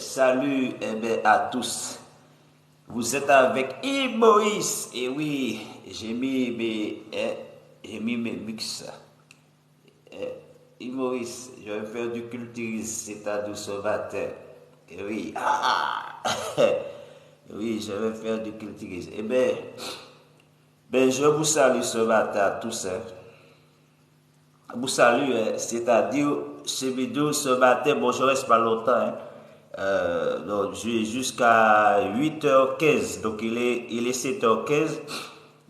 salut à tous. Vous êtes avec Yves Maurice. Et oui, j'ai mis mes mix. Yves Maurice, je vais faire du culturisme, c'est-à-dire ce matin. Et oui, oui, je vais faire du culturisme. Je vous salue ce matin à tous. Vous salue, c'est-à-dire, ce vidéo ce matin, bon, je reste pas longtemps, donc, jusqu'à 8h15, donc il est 7h15,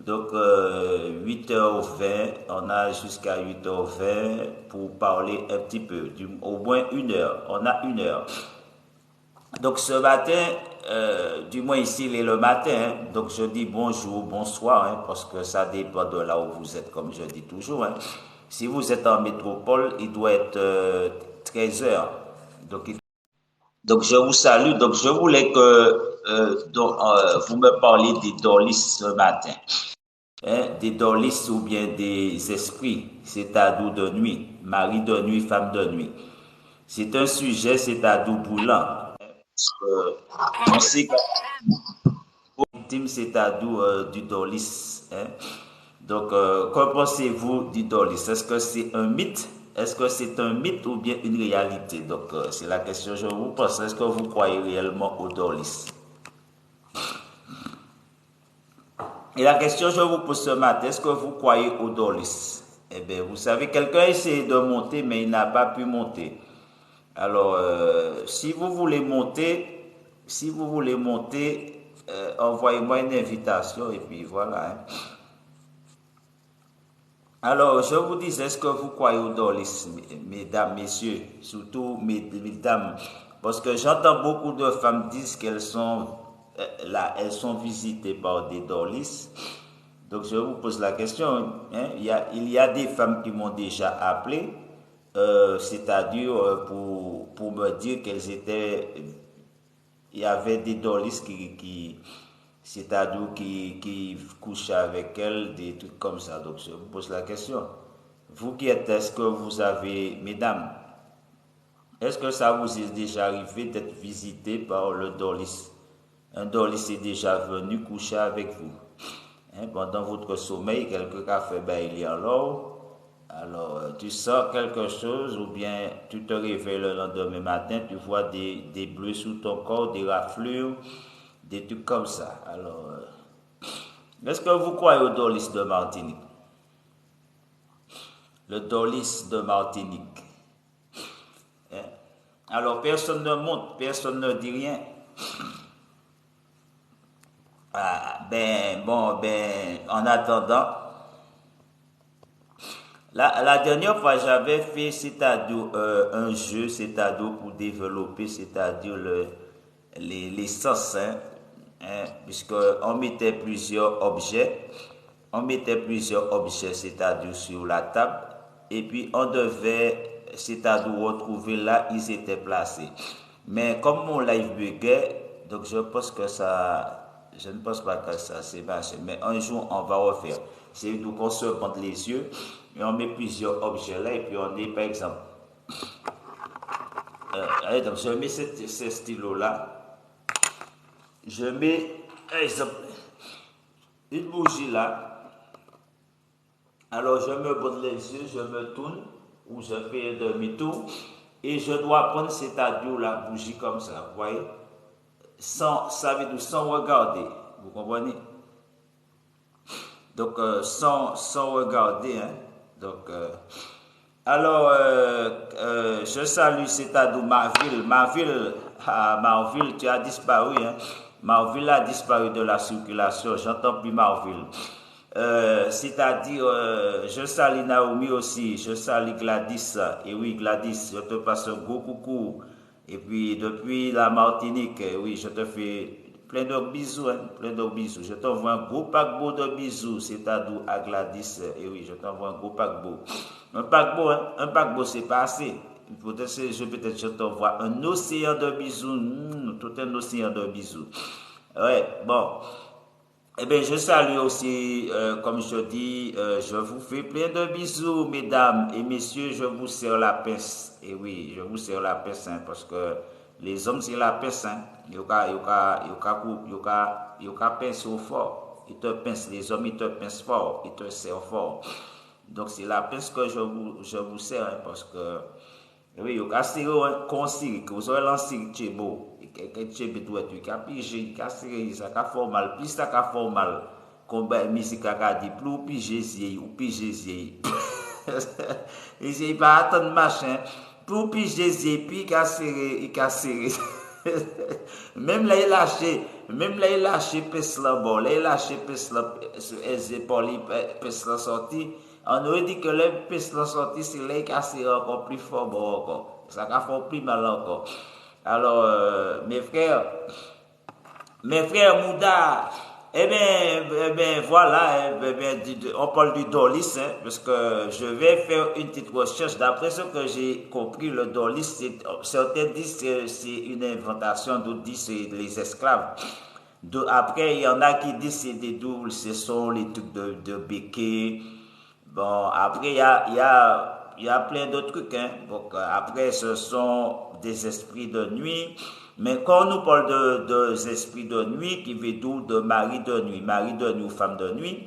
donc 8h20, on a jusqu'à 8h20 pour parler un petit peu, au moins une heure, on a une heure. Donc ce matin, du moins ici il est le matin, hein, donc je dis bonjour, bonsoir, hein, parce que ça dépend de là où vous êtes, comme je dis toujours. Hein. Si vous êtes en métropole, il doit être 13h. Donc je vous salue, donc je voulais que vous me parliez des dorlis ce matin. Hein, des dorlis ou bien des esprits, c'est-à-dire de nuit, mari de nuit, femme de nuit. C'est un sujet, c'est-à-dire brûlant. On sait que victime, c'est-à-dire du Dorlis. Hein? Donc, qu'en pensez-vous du Dorlis? Est-ce que c'est un mythe? Est-ce que c'est un mythe ou bien une réalité? Donc, c'est la question que je vous pose. Est-ce que vous croyez réellement au Dorlis? Et la question que je vous pose ce matin, est-ce que vous croyez au Dorlis? Eh bien, vous savez, quelqu'un a essayé de monter, mais il n'a pas pu monter. Alors, si vous voulez monter, envoyez-moi une invitation et puis voilà. Hein. Alors, je vous dis, est-ce que vous croyez au Dorlis, mesdames, messieurs, surtout mesdames, parce que j'entends beaucoup de femmes dire qu'elles sont là, elles sont visitées par des Dorlis. Donc, je vous pose la question. Hein, il y a des femmes qui m'ont déjà appelé, c'est-à-dire pour me dire qu'elles étaient, il y avait des Dorlis c'est-à-dire qui couchent avec elles, des trucs comme ça. Donc, je vous pose la question. Vous qui êtes, est-ce que vous avez, mesdames, est-ce que ça vous est déjà arrivé d'être visité par le Dorlis? Un Dorlis est déjà venu coucher avec vous. Hein, pendant votre sommeil, quelqu'un a fait bailler en l'eau. Alors, tu sens quelque chose ou bien tu te réveilles le lendemain matin, tu vois des bleus sous ton corps, des raflures, des trucs comme ça. Alors, est-ce que vous croyez au Dorlis de Martinique? Le Dorlis de Martinique. Hein? Alors, personne ne monte, personne ne dit rien. Ah, en attendant, la dernière fois, j'avais fait, c'est-à-dire un jeu, c'est-à-dire pour développer, c'est-à-dire les sens, hein, puisqu'on mettait plusieurs objets, c'est-à-dire sur la table, et puis on devait, c'est-à-dire retrouver là ils étaient placés. Mais comme mon live buguait, donc je ne pense pas que ça s'est marché, mais un jour on va refaire. C'est donc on se bande les yeux et on met plusieurs objets là et puis on est par exemple. Allez, donc je mets ce stylo là, je mets par exemple une bougie là. Alors je me bande les yeux, je me tourne ou je fais un demi-tour et je dois prendre c'est-à-dire la bougie comme ça, vous voyez, ça veut dire sans regarder, vous comprenez? Donc sans regarder, hein. Donc alors je salue c'est-à-dire Marville, tu as disparu, hein. Marville a disparu de la circulation, j'entends plus Marville. C'est-à-dire, je salue Naomi aussi, je salue Gladys, et oui Gladys, je te passe un gros coucou, et puis depuis la Martinique, oui, je te fais plein de bisous, hein, plein de bisous, je t'envoie un gros paquebot de bisous, c'est-à-dire à Gladys, et oui, je t'envoie un gros paquebot. Un paquebot c'est pas assez, peut-être je t'envoie un océan de bisous, tout un océan de bisous. Ouais, bon. Eh bien, je salue aussi, comme je dis, je vous fais plein de bisous, mesdames et messieurs, je vous serre la pince. Et oui, je vous serre la pince, hein, parce que les hommes, c'est la pince, hein. Ils pince au fort. Ils te pincent, les hommes, ils te pincent fort, ils te serrent fort. Donc, c'est la pince que je vous serre, hein, parce que, oui, il y a serré un siri, que vous avez lancé le beau. Et tu es beau, tu as pigé, tu as serré, ça a fait mal, plus ça a fait mal. Combat musique a dit, plus pigé, ou pigé, et j'ai pas attendre machin, plus pigé, puis il a serré. Même là, il lâché, pèse la bon, là, il lâché, pèse la, les épaules, pèse la sortie. On aurait dit que le pèse la sortie, c'est là qu'il a serré encore plus fort, bon, encore. Ça a fait plus mal encore. Alors, mes frères Mouda, eh bien, voilà, on parle du Dorlis, hein, parce que je vais faire une petite recherche. D'après ce que j'ai compris, le Dorlis, certains disent que c'est une invention, d'autres disent que c'est les esclaves. Après, il y en a qui disent que c'est des doubles, ce sont les trucs de béquet. Bon, après, il y a plein de trucs, hein. Donc, après, ce sont des esprits de nuit. Mais quand on nous parle de esprits de nuit, qui veut dire de mari de nuit ou femme de nuit,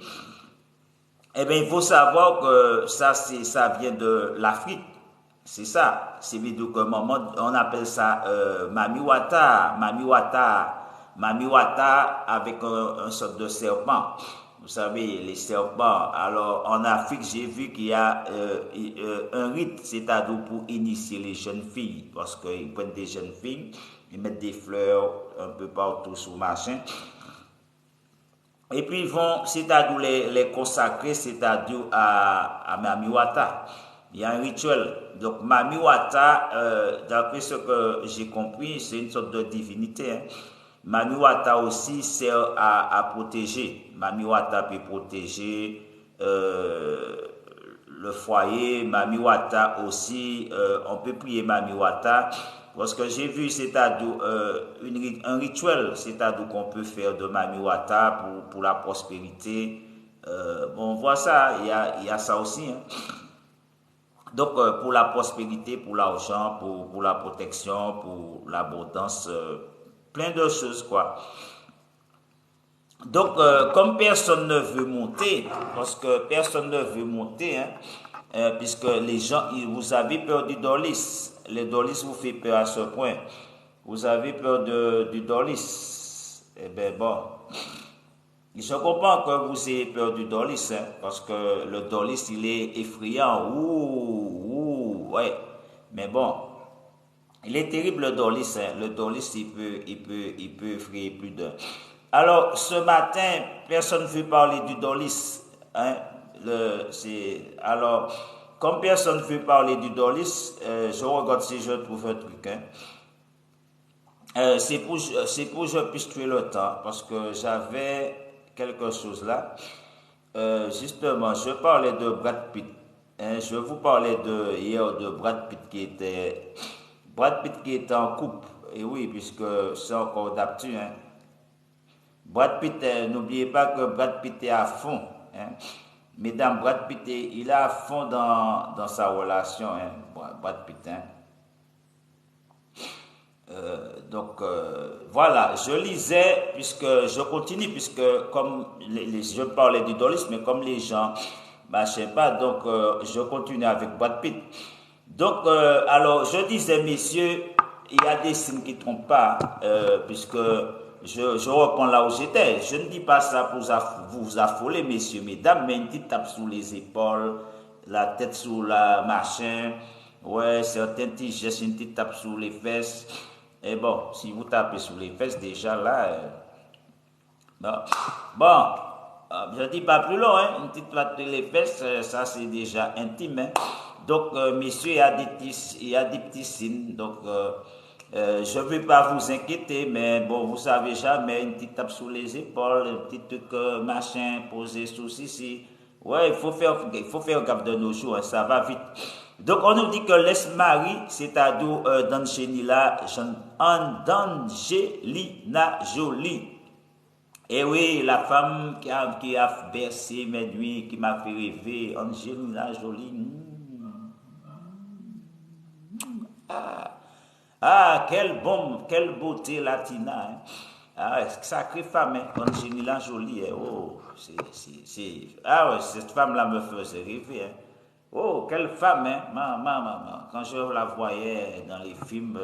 eh bien, il faut savoir que ça vient de l'Afrique. C'est ça. C'est vidéo que on appelle ça mamiwata avec un sorte de serpent. Vous savez, les serpents. Alors, en Afrique, j'ai vu qu'il y a un rite, c'est-à-dire pour initier les jeunes filles, parce qu'ils prennent des jeunes filles, ils mettent des fleurs un peu partout sous machin. Et puis ils vont, c'est-à-dire les consacrer, c'est-à-dire à Mamiwata. Il y a un rituel. Donc Mamiwata, d'après ce que j'ai compris, c'est une sorte de divinité, hein. Mamiwata aussi sert à protéger. Mamiwata peut protéger le foyer. Mamiwata aussi, on peut prier Mamiwata. Parce que j'ai vu, c'est-à-dire un rituel, c'est-à-dire qu'on peut faire de Mamiwata pour la prospérité. Bon, on voit ça, il y a ça aussi, hein. Donc, pour la prospérité, pour l'argent, pour la protection, pour l'abondance, plein de choses, quoi. Donc, comme personne ne veut monter, parce que personne ne veut monter, hein, puisque les gens, vous avez peur du Dorlis. Le Dorlis vous fait peur à ce point. Vous avez peur du Dorlis. Eh bien, bon. Je comprends que vous ayez peur du Dorlis, hein, parce que le Dorlis, il est effrayant. Ouais. Mais bon, il est terrible le Dorlis, hein. Le Dorlis, il peut effrayer plus d'un. Alors, ce matin, personne ne veut parler du Dorlis, hein. Alors, comme personne ne veut parler du Dorlis, je regarde si je trouve un truc, hein. C'est pour que je puisse tuer le temps, parce que j'avais quelque chose là. Justement, je parlais de Brad Pitt, hein. Je vous parlais hier de Brad Pitt qui était en couple. Et oui, puisque c'est encore d'actu, hein. Brad Pitt, n'oubliez pas que Brad Pitt est à fond, hein. Mesdames, Brad Pitt, il est à fond dans sa relation, hein. Brad Pitt, hein. Donc voilà, je lisais, puisque je continue, puisque comme je parlais du Dorlis, mais comme les gens ne marchaient pas, donc je continue avec Brad Pitt. Donc, alors, je disais, messieurs, il y a des signes qui ne trompent pas, puisque je reprends là où j'étais. Je ne dis pas ça pour vous affoler, messieurs, mesdames, mais une petite tape sous les épaules, la tête sous la machin. Ouais, certains petits gestes, une petite tape sous les fesses. Et bon, si vous tapez sous les fesses, déjà là, bon, je ne dis pas plus long, hein, une petite tape sur les fesses, ça c'est déjà intime, hein. Donc, messieurs, il y a des petits signes. Donc, je ne veux pas vous inquiéter, mais bon, vous savez jamais, une petite tape sous les épaules, un petit truc machin posé sous ici. Ouais, il faut faire gaffe de nos jours, hein, ça va vite. Donc, on nous dit que l'Es-Marie, c'est-à-dire d'Angelina Jolie. Et oui, la femme qui a bercé mes nuits, qui m'a fait rêver, Angelina Jolie. Ah, quelle beauté latina. Hein. Ah, sacrée femme, hein. Angelina Jolie. Hein. Oh, Ah ouais, cette femme-là me faisait rêver. Hein. Oh, quelle femme, hein. Maman. Quand je la voyais dans les films,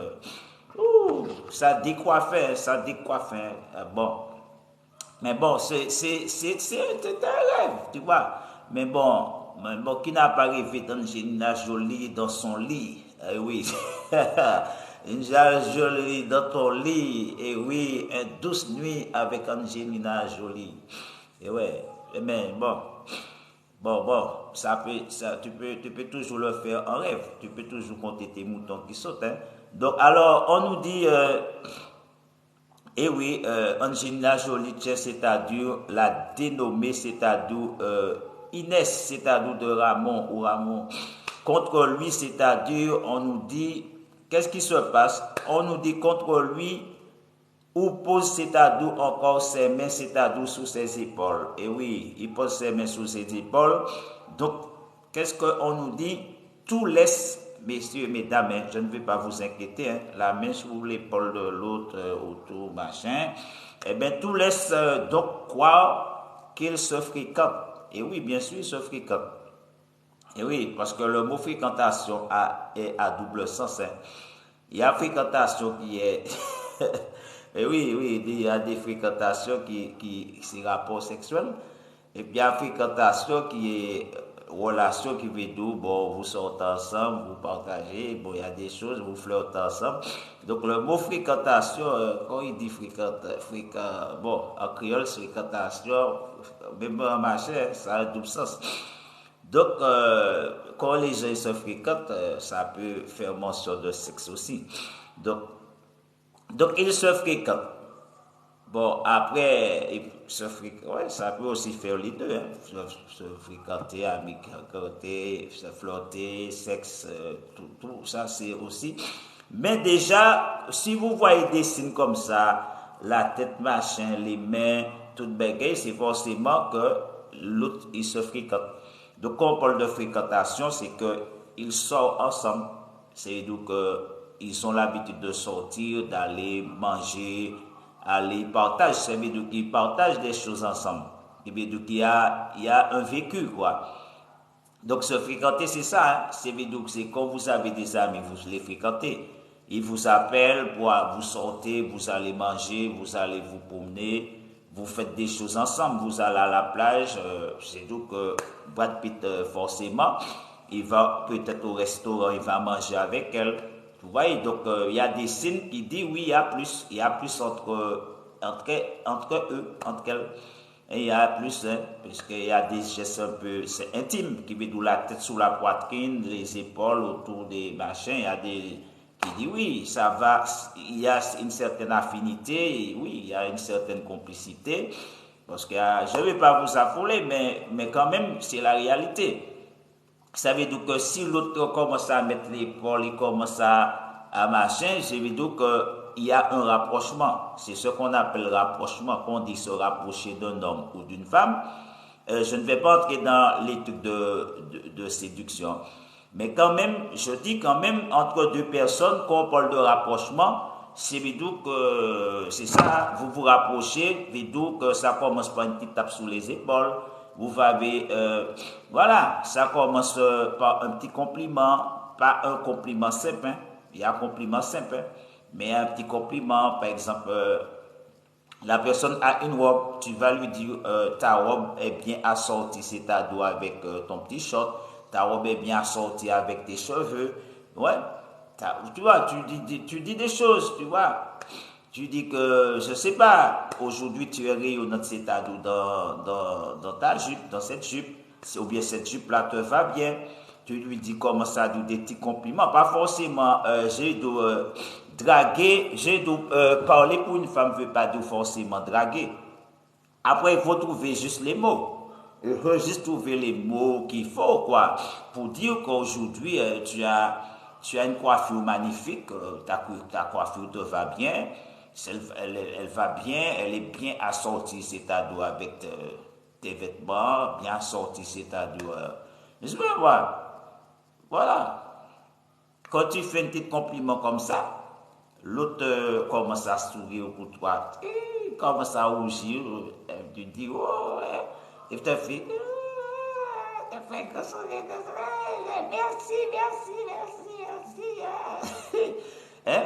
ça décoiffait, ça décoiffait. Hein. Bon. Mais bon, c'est un rêve, tu vois. Mais bon, qui n'a pas rêvé d'Angelina Jolie dans son lit? Oui. Angelina Jolie dans ton lit. Et oui, une douce nuit avec Angelina Jolie. Et ouais, mais bon, tu peux toujours le faire en rêve. Tu peux toujours compter tes moutons qui sautent. Hein. Donc, alors, on nous dit. Et oui, Angelina Jolie, c'est-à-dire la dénommée, c'est-à-dire Inès, c'est-à-dire de Ramon ou Ramon. Contre lui, c'est-à-dire, on nous dit, qu'est-ce qui se passe? On nous dit contre lui, ou pose, c'est-à-dire encore ses mains, c'est-à-dire sous ses épaules. Et oui, il pose ses mains sous ses épaules. Donc, qu'est-ce qu'on nous dit? Tout laisse. Messieurs, mesdames, hein, je ne vais pas vous inquiéter, hein, la main sur l'épaule de l'autre, autour, machin, eh bien, tout laisse donc croire qu'ils se fréquentent. Et oui, bien sûr, ils se fréquentent. Et oui, parce que le mot fréquentation est à double sens. Hein. Il y a fréquentation qui est... Et oui, il y a des fréquentations qui c'est rapport sexuel. Et puis il y a fréquentation qui est relation qui veut dire, bon, vous sortez ensemble, vous partagez, bon, il y a des choses, vous flirtez ensemble. Donc, le mot fréquentation, quand il dit bon, en créole, fréquentation, même en machin, ça a un double sens. Donc, quand les gens se fréquentent, ça peut faire mention de sexe aussi. Donc ils se fréquentent. Bon, après, ouais, ça peut aussi faire les deux. Hein. Se fréquenter, amicalement, se flotter, sexe, tout ça, c'est aussi. Mais déjà, si vous voyez des signes comme ça, la tête, machin, les mains, tout bagaille, c'est forcément que l'autre, il se fréquente. Donc, quand on parle de fréquentation, c'est qu'ils sortent ensemble. C'est-à-dire qu'ils ont l'habitude de sortir, d'aller manger, aller partager. C'est-à-dire qu'ils partagent des choses ensemble. C'est-à-dire qu'il y a un vécu, quoi. Donc, se fréquenter, c'est ça. Hein? C'est quand vous avez des amis, vous les fréquentez. Ils vous appellent, vous sortez, vous allez manger, vous allez vous promener, vous faites des choses ensemble, vous allez à la plage. C'est donc que Brad Pitt, forcément, il va peut-être au restaurant, il va manger avec elle. Vous voyez, donc il y a des signes qui disent oui, il y a plus entre eux, entre elles. Et il y a plus, hein, puisqu'il y a des gestes un peu, c'est intime, qui veut dire la tête sous la poitrine, les épaules autour des machins, il y a des qui dit oui, ça va, il y a une certaine affinité, oui, il y a une certaine complicité, parce que je ne vais pas vous affoler, mais quand même, c'est la réalité. Ça veut dire que si l'autre commence à mettre l'épaule, il commence à machin, ça veut dire qu'il y a un rapprochement. C'est ce qu'on appelle rapprochement, qu'on dit se rapprocher d'un homme ou d'une femme. Je ne vais pas entrer dans l'étude de séduction. Mais quand même, je dis quand même, entre deux personnes, quand on parle de rapprochement, c'est dire que c'est ça, vous vous rapprochez, veut dire que ça commence par une petite tape sous les épaules, vous avez, voilà, ça commence par un petit compliment, pas un compliment simple, hein. Il y a un compliment simple, hein, mais un petit compliment, par exemple, la personne a une robe, tu vas lui dire, ta robe est bien assortie, c'est-à-dire avec ton petit short, ta robe est bien assortie avec tes cheveux, ouais, tu vois, tu dis des choses, tu vois. Tu dis que, je ne sais pas, aujourd'hui tu es rayonnante, c'est-à-dire dans ta jupe, dans cette jupe, ou bien cette jupe-là te va bien. Tu lui dis comment ça, des petits compliments. Pas forcément, j'ai dû draguer, j'ai dû parler pour une femme, ne veut pas dire forcément draguer. Après, il faut trouver juste les mots. Il faut juste trouver les mots qu'il faut, quoi, pour dire qu'aujourd'hui, tu as une coiffure magnifique, ta coiffure te va bien. Elle va bien, elle est bien assortie, c'est-à-dire avec tes vêtements, bien assortie, c'est-à-dire... je veux voir. Voilà. Quand tu fais un petit compliment comme ça, l'autre commence à sourire pour toi, commence à rougir, tu dis, oh, et tu fais, merci, merci, merci, merci. Hein?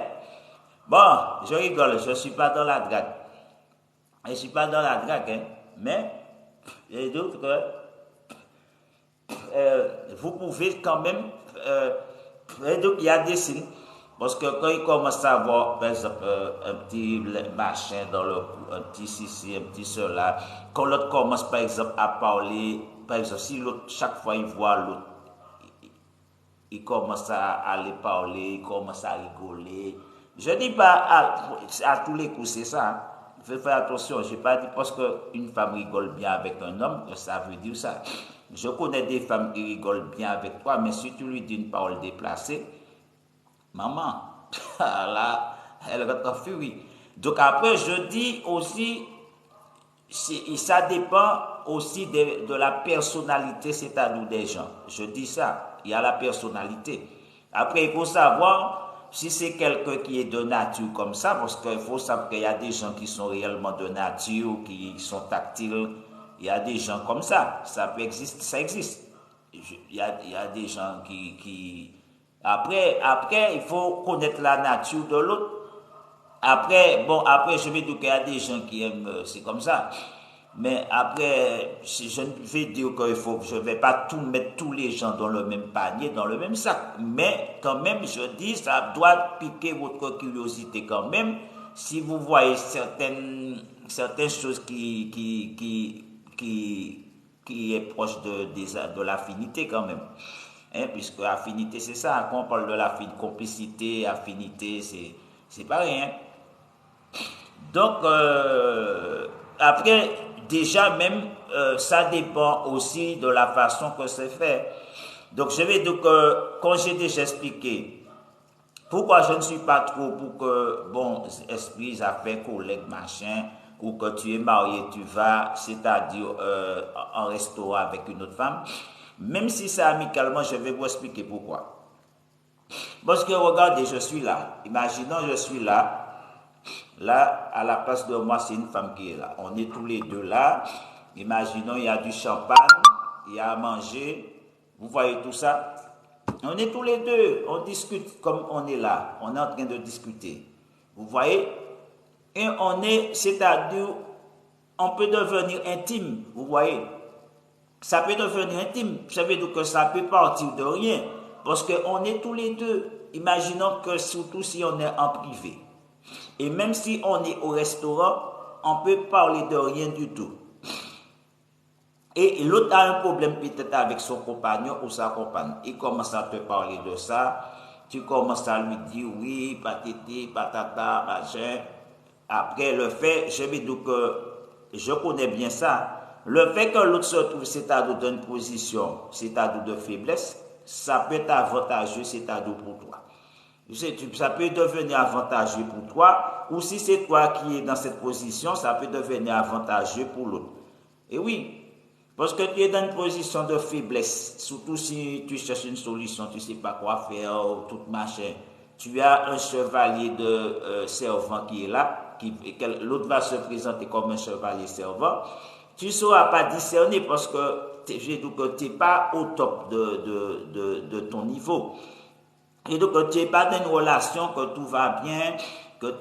Bon, je rigole, je ne suis pas dans la drague. Je ne suis pas dans la drague, hein, mais et d'autres, vous pouvez quand même, et donc il y a des signes, parce que quand il commence à avoir, par exemple, un petit machin dans le cou, un petit ceci, un petit cela, quand l'autre commence par exemple à parler, par exemple, si l'autre, chaque fois il voit l'autre, il commence à aller parler, il commence à rigoler. Je ne dis pas à tous les coups, c'est ça. Hein. Il faut faire attention. Je n'ai pas dit parce qu'une femme rigole bien avec un homme, que ça veut dire ça. Je connais des femmes qui rigolent bien avec toi, mais si tu lui dis une parole déplacée, maman, là, elle rentre en furie. Donc après, je dis aussi, ça dépend aussi de la personnalité, c'est-à-dire des gens. Je dis ça, il y a la personnalité. Après, il faut savoir si c'est quelqu'un qui est de nature comme ça, parce qu'il faut savoir qu'il y a des gens qui sont réellement de nature, qui sont tactiles. Il y a des gens comme ça peut exister, ça existe. Il y a des gens qui... Après, il faut connaître la nature de l'autre. Après, je vais dire qu'il y a des gens qui aiment, c'est comme ça. Mais après, je ne vais dire je ne vais pas mettre tous les gens dans le même panier, dans le même sac. Mais quand même, je dis, ça doit piquer votre curiosité quand même. Si vous voyez certaines choses qui est proche de l'affinité quand même. Hein, puisque affinité, c'est ça. Quand on parle de la complicité, affinité, c'est pas rien. Donc, après, déjà même, ça dépend aussi de la façon que c'est fait. Donc, je vais dire que, quand j'ai déjà expliqué, pourquoi je ne suis pas trop pour que, bon, esprit, affaires, collègues, machin, ou que tu es marié, tu vas, c'est-à-dire en restaurant avec une autre femme, même si c'est amicalement, je vais vous expliquer pourquoi. Parce que regardez, je suis là. Imaginons, je suis là. Là, à la place de moi, c'est une femme qui est là. On est tous les deux là. Imaginons, il y a du champagne, il y a à manger. Vous voyez tout ça? On est tous les deux. On discute comme on est là. On est en train de discuter. Vous voyez? Et c'est-à-dire, on peut devenir intime. Vous voyez? Ça peut devenir intime. Ça veut dire que ça peut partir de rien. Parce qu'on est tous les deux. Imaginons que surtout si on est en privé. Et même si on est au restaurant, on peut parler de rien du tout. Et l'autre a un problème peut-être avec son compagnon ou sa compagne. Il commence à te parler de ça. Tu commences à lui dire oui, patati, patata, machin. Après le fait, je vais dire que je connais bien ça. Le fait que l'autre se trouve, c'est-à-dire dans une position, c'est-à-dire de faiblesse, ça peut être avantageux, c'est-à-dire pour toi. Ça peut devenir avantageux pour toi, ou si c'est toi qui es dans cette position, ça peut devenir avantageux pour l'autre. Et oui, parce que tu es dans une position de faiblesse, surtout si tu cherches une solution, tu ne sais pas quoi faire, tout machin. Tu as un chevalier de servant qui est là, l'autre va se présenter comme un chevalier servant. Tu ne sauras pas discerner parce que tu n'es pas au top de ton niveau. Et donc, tu n'es pas dans une relation que tout va bien, que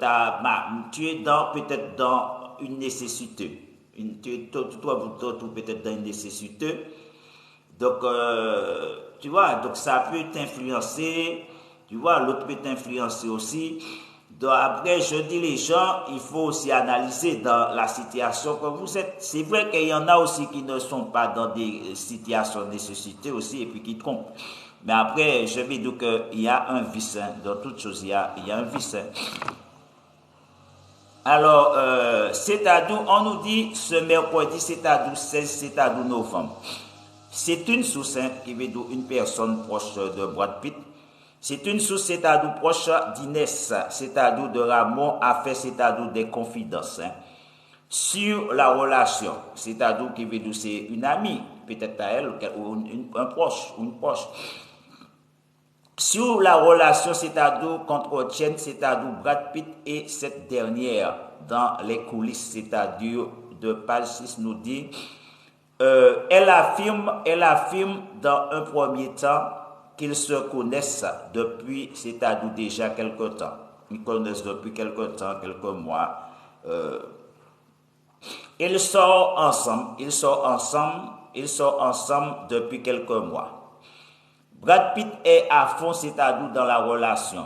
tu es peut-être dans une nécessité. Tu trouves peut-être dans une nécessité. Donc, tu vois, donc ça peut t'influencer. Tu vois, l'autre peut t'influencer aussi. Donc, après, je dis les gens, il faut aussi analyser dans la situation que vous êtes. C'est vrai qu'il y en a aussi qui ne sont pas dans des situations de nécessité aussi et puis qui trompent. Mais après, je vais dire qu'il y a un vice. Hein. Dans toute chose, il y a un vice. Hein. Alors, c'est-à-dire, on nous dit ce mercredi, c'est-à-dire 16, c'est-à-dire novembre. C'est une source hein, qui veut dire une personne proche de Brad Pitt. C'est une source, c'est-à-dire proche d'Inès, c'est-à-dire de Ramon, a fait, c'est-à-dire des confidences. Sur la relation, c'est-à-dire qui veut dire c'est une amie, peut-être à elle, ou un proche, ou une proche. Sur la relation, c'est-à-dire qu'entretiennent, c'est-à-dire Brad Pitt et cette dernière dans les coulisses, c'est-à-dire de page 6 nous dit, elle affirme dans un premier temps qu'ils se connaissent depuis, c'est-à-dire déjà quelque temps. Ils connaissent depuis quelque temps, quelques mois. Ils sortent ensemble depuis quelques mois. Brad Pitt est à fond, c'est-à-dire dans la relation.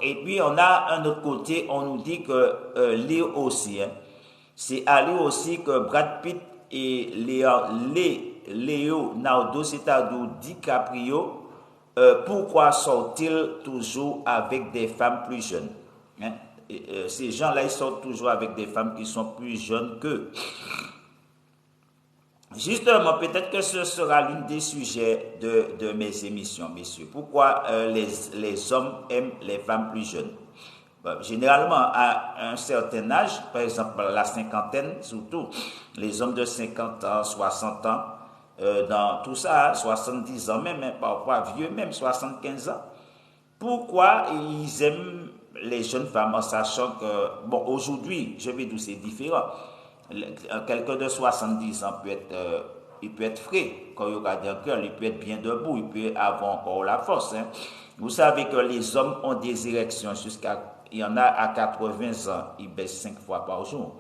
Et puis on a un autre côté, on nous dit que Léo aussi, c'est à lui aussi que Brad Pitt et Leonardo, c'est-à-dire DiCaprio, pourquoi sont-ils toujours avec des femmes plus jeunes? Ces gens-là, ils sont toujours avec des femmes qui sont plus jeunes qu'eux. Justement, peut-être que ce sera l'un des sujets de mes émissions, messieurs. Pourquoi les hommes aiment les femmes plus jeunes? Généralement, à un certain âge, par exemple la cinquantaine, surtout, les hommes de 50 ans, 60 ans, dans tout ça, 70 ans même, parfois vieux même, 75 ans. Pourquoi ils aiment les jeunes femmes en sachant que, bon, aujourd'hui, je vais dire c'est différent. Quelqu'un de 70 ans il peut être frais quand il regarde un cœur, il peut être bien debout, il peut avoir encore la force. Vous savez que les hommes ont des érections il y en a à 80 ans, ils baissent 5 fois par jour.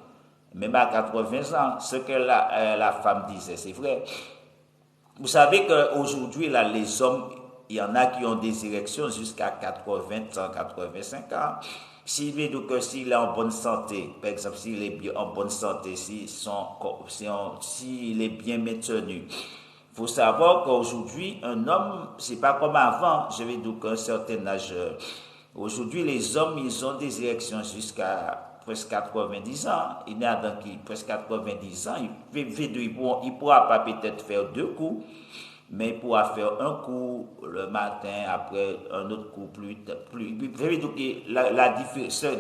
Même à 80 ans, ce que la femme disait, c'est vrai. Vous savez qu'aujourd'hui, là, les hommes, il y en a qui ont des érections jusqu'à 80 ans, 85 ans. S'il est en bonne santé, par exemple, s'il est bien en bonne santé, s'il est bien maintenu, il faut savoir qu'aujourd'hui, un homme, c'est pas comme avant, je vais dire qu'à un certain âge, aujourd'hui, les hommes, ils ont des érections jusqu'à presque 90 ans. Il y en a qui, presque 90 ans, il pourra pas peut-être faire 2 coups, mais il pourra faire un coup le matin, après un autre coup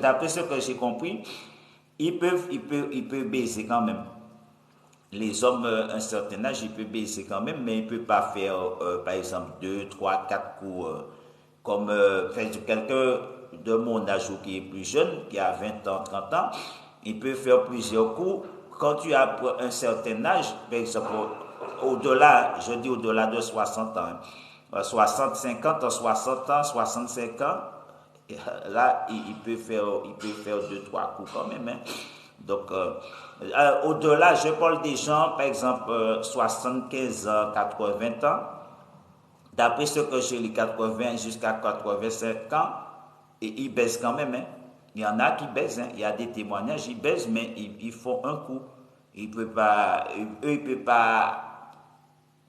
d'après ce que j'ai compris, il peut baiser quand même. Les hommes, un certain âge, ils peuvent baiser quand même, mais ils ne peuvent pas faire, par exemple, 2, 3, 4 coups, comme quelqu'un de mon âge ou qui est plus jeune, qui a 20 ans, 30 ans, il peut faire plusieurs coups. Quand tu as un certain âge, par exemple, au-delà de 60 ans, 60, 50 60 ans, 65 ans, là, il peut faire 2, 3 coups quand même. Donc, au-delà, je parle des gens, par exemple, 75 ans, 80 ans. D'après ce que j'ai lu, 80 jusqu'à 85 ans, et ils baissent quand même. Il y en a qui baissent, il y a des témoignages, ils baissent, mais ils font un coup. Ils ne peuvent pas,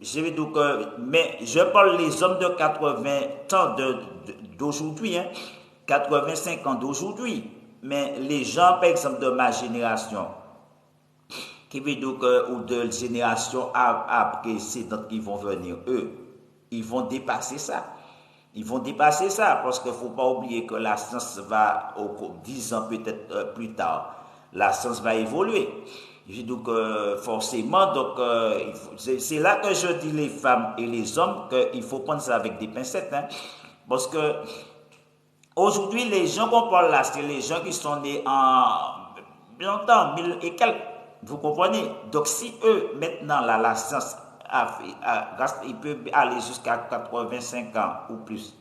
je vais dire que, mais je parle les hommes de 80 ans d'aujourd'hui, 85 ans d'aujourd'hui. Mais les gens, par exemple, de ma génération, qui veut dire que, ou de génération précédente qui vont venir, eux, ils vont dépasser ça. Ils vont dépasser ça parce qu'il ne faut pas oublier que la science va, 10 ans peut-être plus tard, la science va évoluer. Donc, forcément, c'est là que je dis les femmes et les hommes qu'il faut prendre ça avec des pincettes. Parce que aujourd'hui, les gens qu'on parle là, c'est les gens qui sont nés en longtemps, 1000 et quelques. Vous comprenez? Donc, si eux, maintenant, là, la science, ils peuvent aller jusqu'à 85 ans ou plus.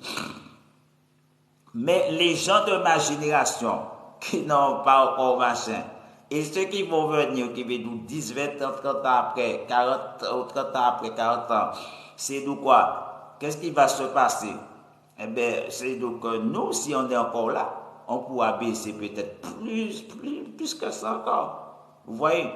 Mais les gens de ma génération, qui n'ont pas encore machin, et ceux qui vont venir, qui vont nous 10, 20 ans, 30 ans après, 40 ou 30 ans après, 40 ans, c'est nous quoi? Qu'est-ce qui va se passer? Eh bien, c'est donc que nous, si on est encore là, on pourra baisser peut-être plus que ça encore. Vous voyez?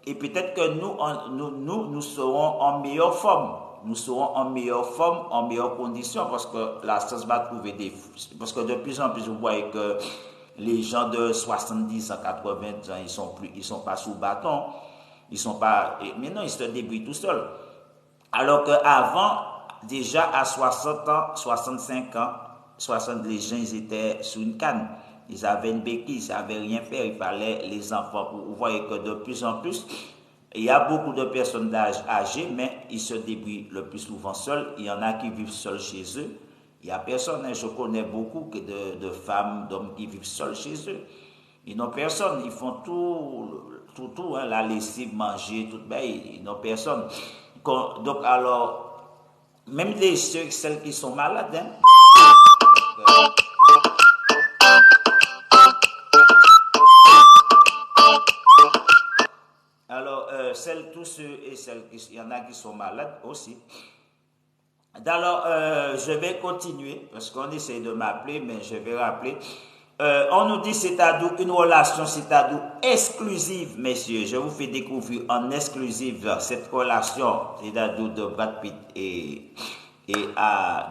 Et peut-être que nous serons en meilleure forme. Nous serons en meilleure forme, en meilleure condition, parce que la science va trouver parce que de plus en plus, vous voyez que les gens de 70 à 80 ans, ils sont pas sous bâton. Ils sont pas, maintenant, ils se débrouillent tout seuls. Alors qu'avant, déjà à 60 ans, 65 ans, 60, les gens ils étaient sous une canne. Ils avaient une béquille, ils ne savaient rien faire. Il fallait les enfants. Vous voyez que de plus en plus, il y a beaucoup de personnes âgées, mais ils se débrouillent le plus souvent seuls. Il y en a qui vivent seuls chez eux. Il n'y a personne. Hein. Je connais beaucoup de femmes, d'hommes qui vivent seuls chez eux. Ils n'ont personne. Ils font tout, hein, la lessive, manger, tout. Ben, ils n'ont personne. Donc, alors, même celles qui sont malades, hein, alors, tous ceux et celles il y en a qui sont malades aussi. Alors, je vais continuer parce qu'on essaie de m'appeler, mais je vais rappeler. On nous dit c'est-à-dire une relation, c'est-à-dire exclusive, messieurs. Je vous fais découvrir en exclusive cette relation, c'est-à-dire de Brad Pitt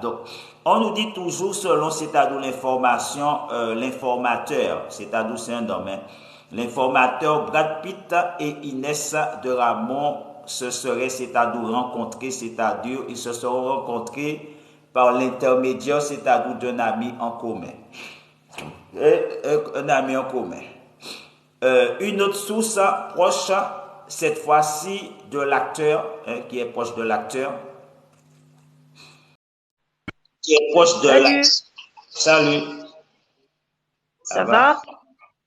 donc, on nous dit toujours selon, c'est-à-dire l'information, l'informateur, c'est-à-dire c'est un domaine. L'informateur Brad Pitt et Inès de Ramon se seraient, c'est-à-dire rencontrés, c'est-à-dire ils se seront rencontrés par l'intermédiaire, c'est-à-dire d'un ami en commun. Un ami en commun. Une autre source proche, cette fois-ci de l'acteur, hein, qui est proche de l'acteur, qui est proche de l'acteur. Salut, Salut, ça va?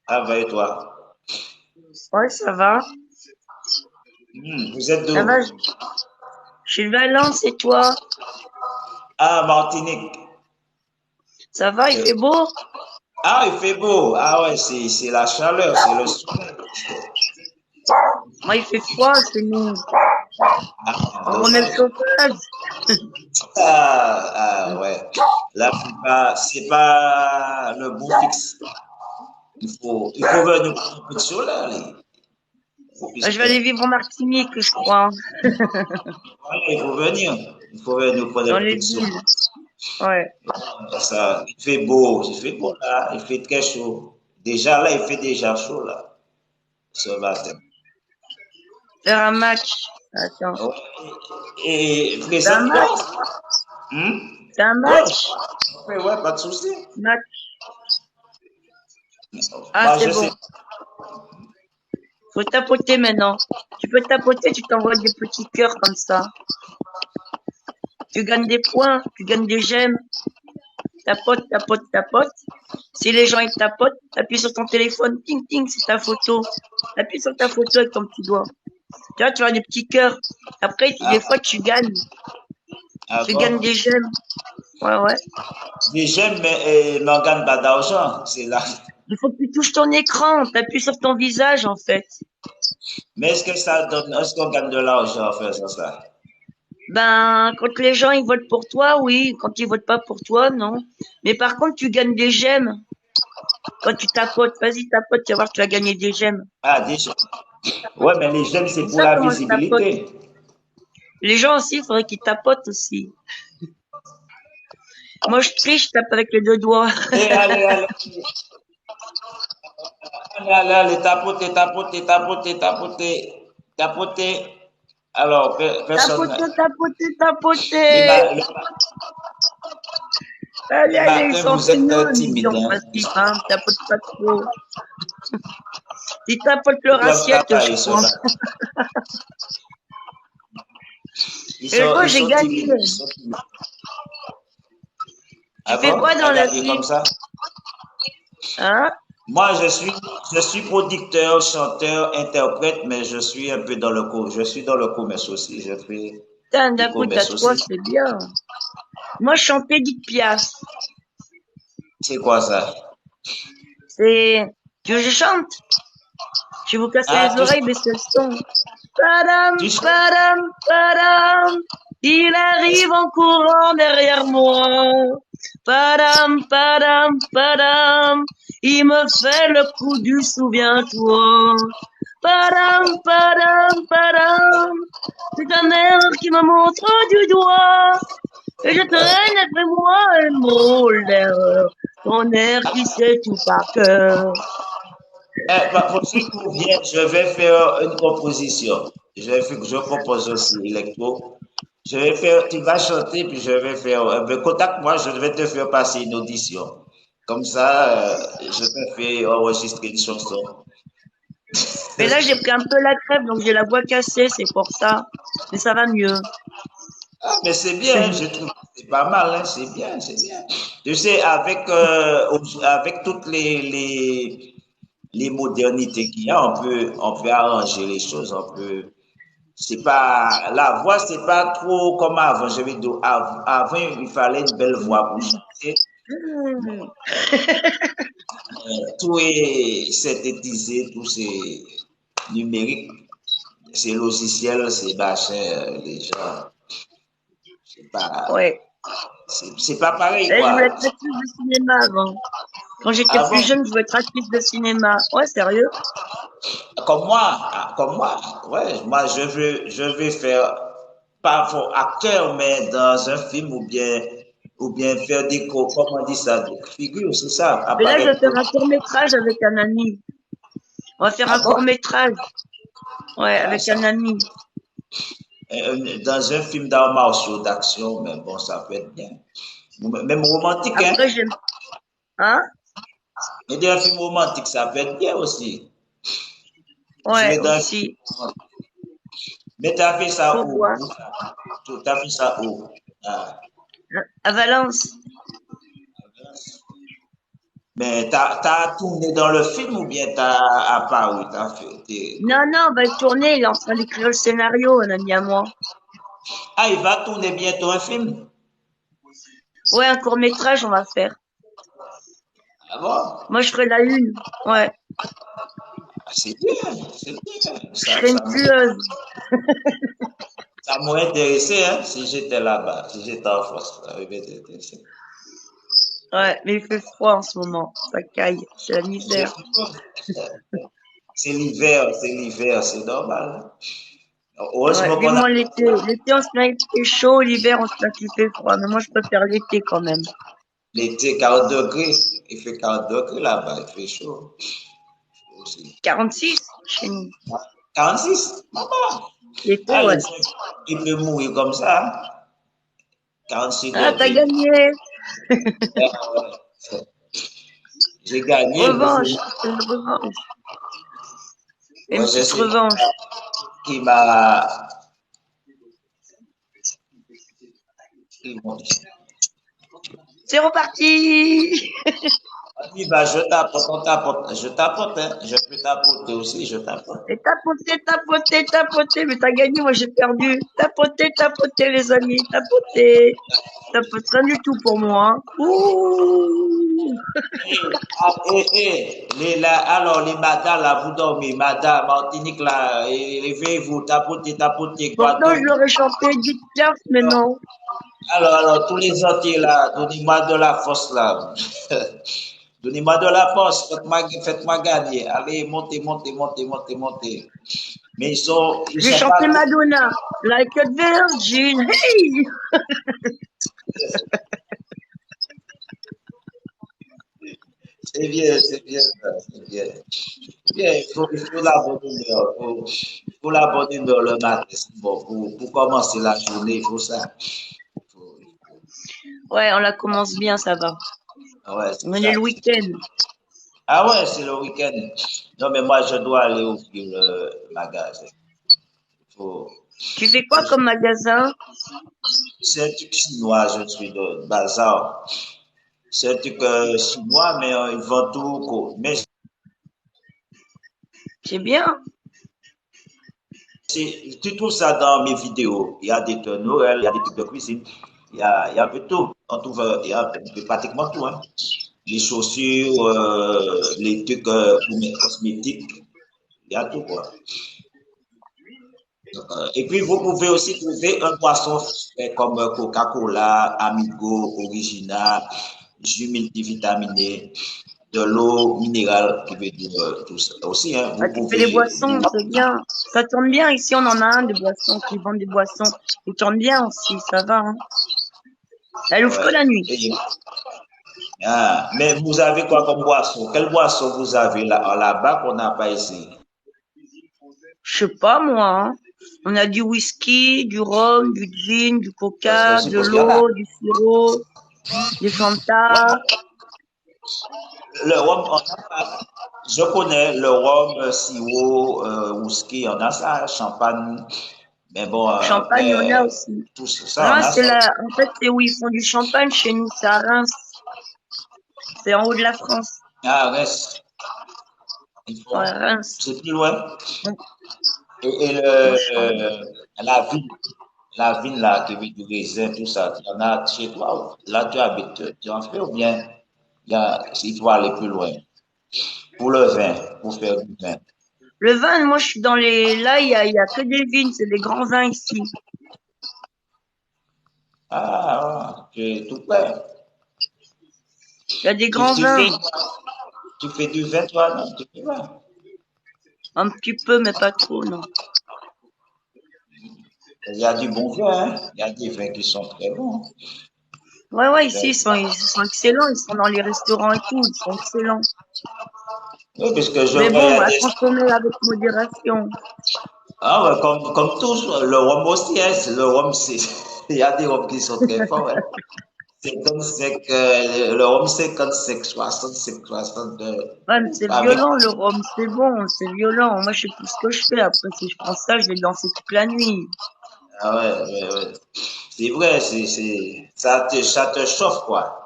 ça va et toi? Ouais, ça va. Vous êtes Ça d'où? va, je suis de Valence et toi? Ah, Martinique. Ça va, il fait beau? Ah, il fait beau. Ah ouais, c'est la chaleur, c'est le soleil. Moi, il fait froid chez nous. Ah, On remet le chauffage. ouais. Là, c'est pas le bon fixe. Il faut venir prendre un peu de soleil. Je vais aller vivre en Martinique, je crois, Il faut venir. Il faut venir prendre dans un peu les de soleil. villes. Ouais. Ça, il fait beau là, il fait très chaud. Déjà là, il fait déjà chaud là, ce matin. Faire un match. Attends. Ouais. Et C'est un présente-toi. match? C'est un match? Ouais, pas de souci. Match. Ah, Moi, c'est je bon. sais. Faut tapoter maintenant. Tu peux tapoter, tu t'envoies des petits cœurs comme ça. Tu gagnes des points, tu gagnes des j'aime. Tapote, tapote, tapote. Si les gens ils tapotent, appuie sur ton téléphone, ting ting, c'est ta photo. Appuie sur ta photo avec ton petit doigt. Tu vois, tu as des petits cœurs. Après, des fois, tu gagnes. Tu Bon? gagnes des j'aime. Ouais, ouais. Des j'aime, mais n'en gagne pas d'argent. C'est là. Il faut que tu touches ton écran. T'appuies sur ton visage, en fait. Mais est-ce que ça donne, est-ce qu'on gagne de l'argent en faisant ça? Ben, quand les gens ils votent pour toi, oui. Quand ils votent pas pour toi, non. Mais par contre, tu gagnes des j'aime. Quand tu tapotes, vas-y, tapote, tu vas voir, tu vas gagner des j'aime. Ah, des j'aime. Ouais, mais les j'aime, c'est C'est pour ça la comment je tapote. visibilité. Les gens aussi, il faudrait qu'ils tapotent aussi. Moi, je triche, je tape avec les deux doigts. Et allez. Allez, tapoter. Alors, personne. Tapoter. Allez, Le ils matin, sont vous êtes finaux, timide. mission principe, hein. Tapote pas trop. Si tapote leur assiette, je prends. Et moi, j'ai gagné. Tu fais quoi dans la vie? Comme ça? Hein? Moi, je suis producteur, chanteur, interprète, mais je suis un peu dans le commerce. Je suis dans le commerce aussi. Je fais Putain, du d'un coup, t'as commerce trois, aussi. c'est bien. Moi, je chante Edith Piaf. C'est quoi ça? Tu veux que je chante? Je vais vous casser les oreilles, mais c'est le son. Padam, padam, padam. Il arrive en courant derrière moi. Padam, padam, padam. Il me fait le coup du souviens-toi. Padam, padam, padam. C'est ta mère qui me montre du doigt. Et je traîne après moi un mot l'erreur. Ton air qui sait tout par cœur. Pour ce qui vient, je vais faire une composition. Je propose aussi électro. Je vais faire, tu vas chanter, puis je vais faire, contacte-moi, je vais te faire passer une audition. Comme ça, je te fais enregistrer une chanson. Mais là, j'ai pris un peu la crève, donc j'ai la voix cassée, c'est pour ça. Mais ça va mieux. Ah, mais c'est Ça bien, y je est. trouve que c'est pas mal, hein, c'est bien, c'est bien. Tu sais, avec toutes les modernités qu'il y a, on peut arranger les choses, on peut, c'est pas, la voix, c'est pas trop comme avant, je vais dire, avant, il fallait une belle voix pour chanter. Mmh. Tout est synthétisé, tout c'est numérique, c'est logiciel, c'est machin, les gens, c'est pas, Ouais. c'est pas pareil, Et je voulais quoi. être actrice de cinéma avant. Quand j'étais plus Avant, jeune, je voulais être actrice de cinéma. Ouais, sérieux? comme moi, ouais, moi je veux faire pas pour acteur, mais dans un film ou bien faire comment on dit ça, des figures, c'est ça, Mais là, je vais apparaître. faire un court-métrage avec un ami. On va faire Ah un bon? court-métrage. Ouais, Ah, avec un ami. dans un film d'arts martiaux, d'action, mais bon, ça peut être bien. Même romantique, hein? Après, j'aime. Hein? Mais dans un film romantique, ça peut être bien aussi. Ouais, Jouer dans un film aussi. romantique. Mais t'as fait ça Faut où? voir. T'as fait ça où? Ah. À Valence. Mais t'as tourné dans le film ou bien t'as à Paris, t'as fait, Non, non, on va le tourner. Il est en train d'écrire le scénario, un ami à moi. Ah, il va tourner bientôt un film? Ouais, un court-métrage, on va faire. Ah bon? Moi, je ferai la une. Ouais. Ah, c'est bien, c'est bien. Je serai une tueuse. Ça m'aurait intéressé, hein, si j'étais là-bas, si j'étais en France. Ça m'aurait intéressé. Ouais, mais il fait froid en ce moment. Ça caille. C'est la C'est misère. c'est l'hiver, c'est normal. Ouais, Heureusement qu'on a vivement l'été. L'été, on se plaint qu'il fait chaud. L'hiver, on se plaint qu'il fait froid. Mais moi, je préfère l'été quand même. l'été 40 degrés. Il fait 40 degrés là-bas, il fait chaud aussi. 46 chez nous. 46? Maman! L'été, Ah, le ouais. temps, il peut mourir comme ça, hein? 46 Ah, t'as degrés. gagné. Ouais, ouais. J'ai gagné, Revanche. C'est une revanche. ouais, Une je petite sais revanche. qui m'a, qui m'a- C'est reparti. Oui, bah, je tapote, on tapote, je tapote, hein. Je peux tapoter aussi, je tapote. Et tapoter, tapoter, tapoter. Mais t'as gagné, moi j'ai perdu. Tapoter, tapoter, les amis. Tapoter. Tapote rien du tout pour moi. Hein. Ouh. Alors, les madames, là, vous dormez, madame, Martinique, là, réveillez-vous, tapotez, tapotez, Pourtant, je Guadeloupe. l'aurais chanté Edith Piaf, mais non. Alors, tous les entiers, là, donnez-moi de la force, là. Donnez-moi de la force, faites-moi gagner. Allez, montez, montez, montez, montez, montez. Mais ils J'ai sont chanté pas, Madonna. Like a virgin. Hey. c'est bien, c'est bien, c'est bien. Bien, il faut la bonne humeur. Il faut la bonne humeur le matin. C'est bon, pour commencer la journée, il faut ça. Ouais, on la commence bien, ça va. Ouais, c'est On est ça. le week-end. Ah ouais, c'est le week-end. Non, mais moi, je dois aller ouvrir le magasin. Faut... Tu fais quoi comme magasin? C'est un truc chinois, je suis de bazar. C'est un truc chinois, mais ils vendent tout. Mais C'est bien. tu trouves ça dans mes vidéos. Il y a des trucs Noël, il y a des trucs de cuisine. Il y a un peu tout. On trouve, il y a un peu pratiquement tout. Hein. Les chaussures, les trucs pour mes cosmétiques. Il y a tout, quoi. Et puis, vous pouvez aussi trouver un boisson frais comme Coca-Cola, Amigo, Original, jus multivitaminé, de l'eau minérale, qui veut dire tout ça aussi. Hein, Ah, vous tu fais des pouvez. boissons, c'est bien. Ça tourne bien. Ici, on en a un, des boissons, qui vendent des boissons. Ils tournent bien aussi, ça va. Hein. Elle ouvre que Ouais. la nuit. Ah, mais vous avez quoi comme boisson? Quelle boisson vous avez là, là-bas qu'on n'a pas ici? Je sais pas, moi. Hein. On a du whisky, du rhum, du gin, du coca, Je de suppose qu'il y en a. l'eau, du sirop, du Fanta. Le rhum, on a pas. Je connais le rhum, sirop, whisky, on a ça, champagne. Mais bon, Champagne, on a après, aussi. tout ça, on Ah, a ça. en fait, c'est où ils font du champagne chez nous, c'est à Reims. C'est en haut de la France. Ah, reste. Ils Ouais, font. Reims. C'est plus loin. Donc, Et franchement. la ville là, qui veut du raisin, tout ça, il y en a chez toi. Là, tu habites, tu en fais ou bien il faut aller plus loin pour le vin, pour faire du vin. Le vin, moi, je suis dans les. Là, il y a que des vignes, c'est des grands vins ici. Ah, tu es tout près. Il y a des Tu, grands tu vins. fais, tu fais du vin, toi, non? Tu fais pas. Un petit peu, mais pas trop, non. Il y a du bon vin, hein? Il y a des vins qui sont très bons. Ouais, ouais, ici, ils sont excellents. Ils sont dans les restaurants et tout. Ils sont excellents. Oui, puisque je Mais vois, il y bon, a à des. consommer avec modération. Ah ouais, comme tous, le rhum aussi, hein, le rhum, c'est, il y a des rhums qui sont très forts, hein. 55, le rhum 55, 65, 62. Ouais, mais c'est Avec, violent, le rhum. C'est bon, c'est violent. Moi, je sais plus ce que je fais. Après, si je prends ça, je vais danser toute la nuit. ah ouais, ouais, ouais. C'est vrai, ça te chauffe, quoi.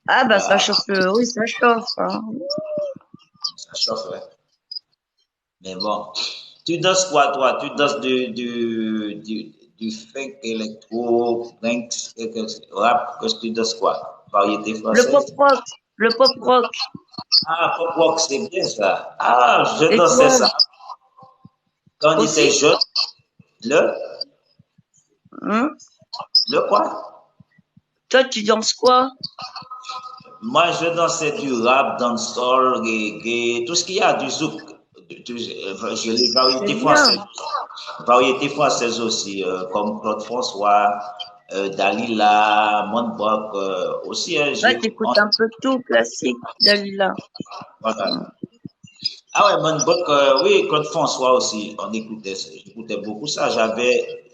Ah, bah, ça Ah, chauffe. Oui, ça chauffe, hein. ça chauffe, ouais. Mais bon. Tu danses quoi, toi? Tu danses du funk électro, drinks, rap, que tu danses quoi? Variété Le pop française? rock. Le pop rock. Ah, pop rock, c'est bien ça. Ah, je Et dansais toi ça. Quand on était aussi? jeune, le, Hein? le quoi? Toi, tu danses quoi? Moi, je dansais du rap, dancehall, reggae, tout ce qu'il y a, du zouk. J'ai les C'est variétés bien. françaises. Variétés françaises aussi, comme Claude François, Dalila, Montbrock, aussi, hein, Ouais, t'écoutes un peu tout classique, Dalila. voilà. Ah ouais, Montbrock, oui, Claude François aussi, j'écoutais beaucoup ça. J'avais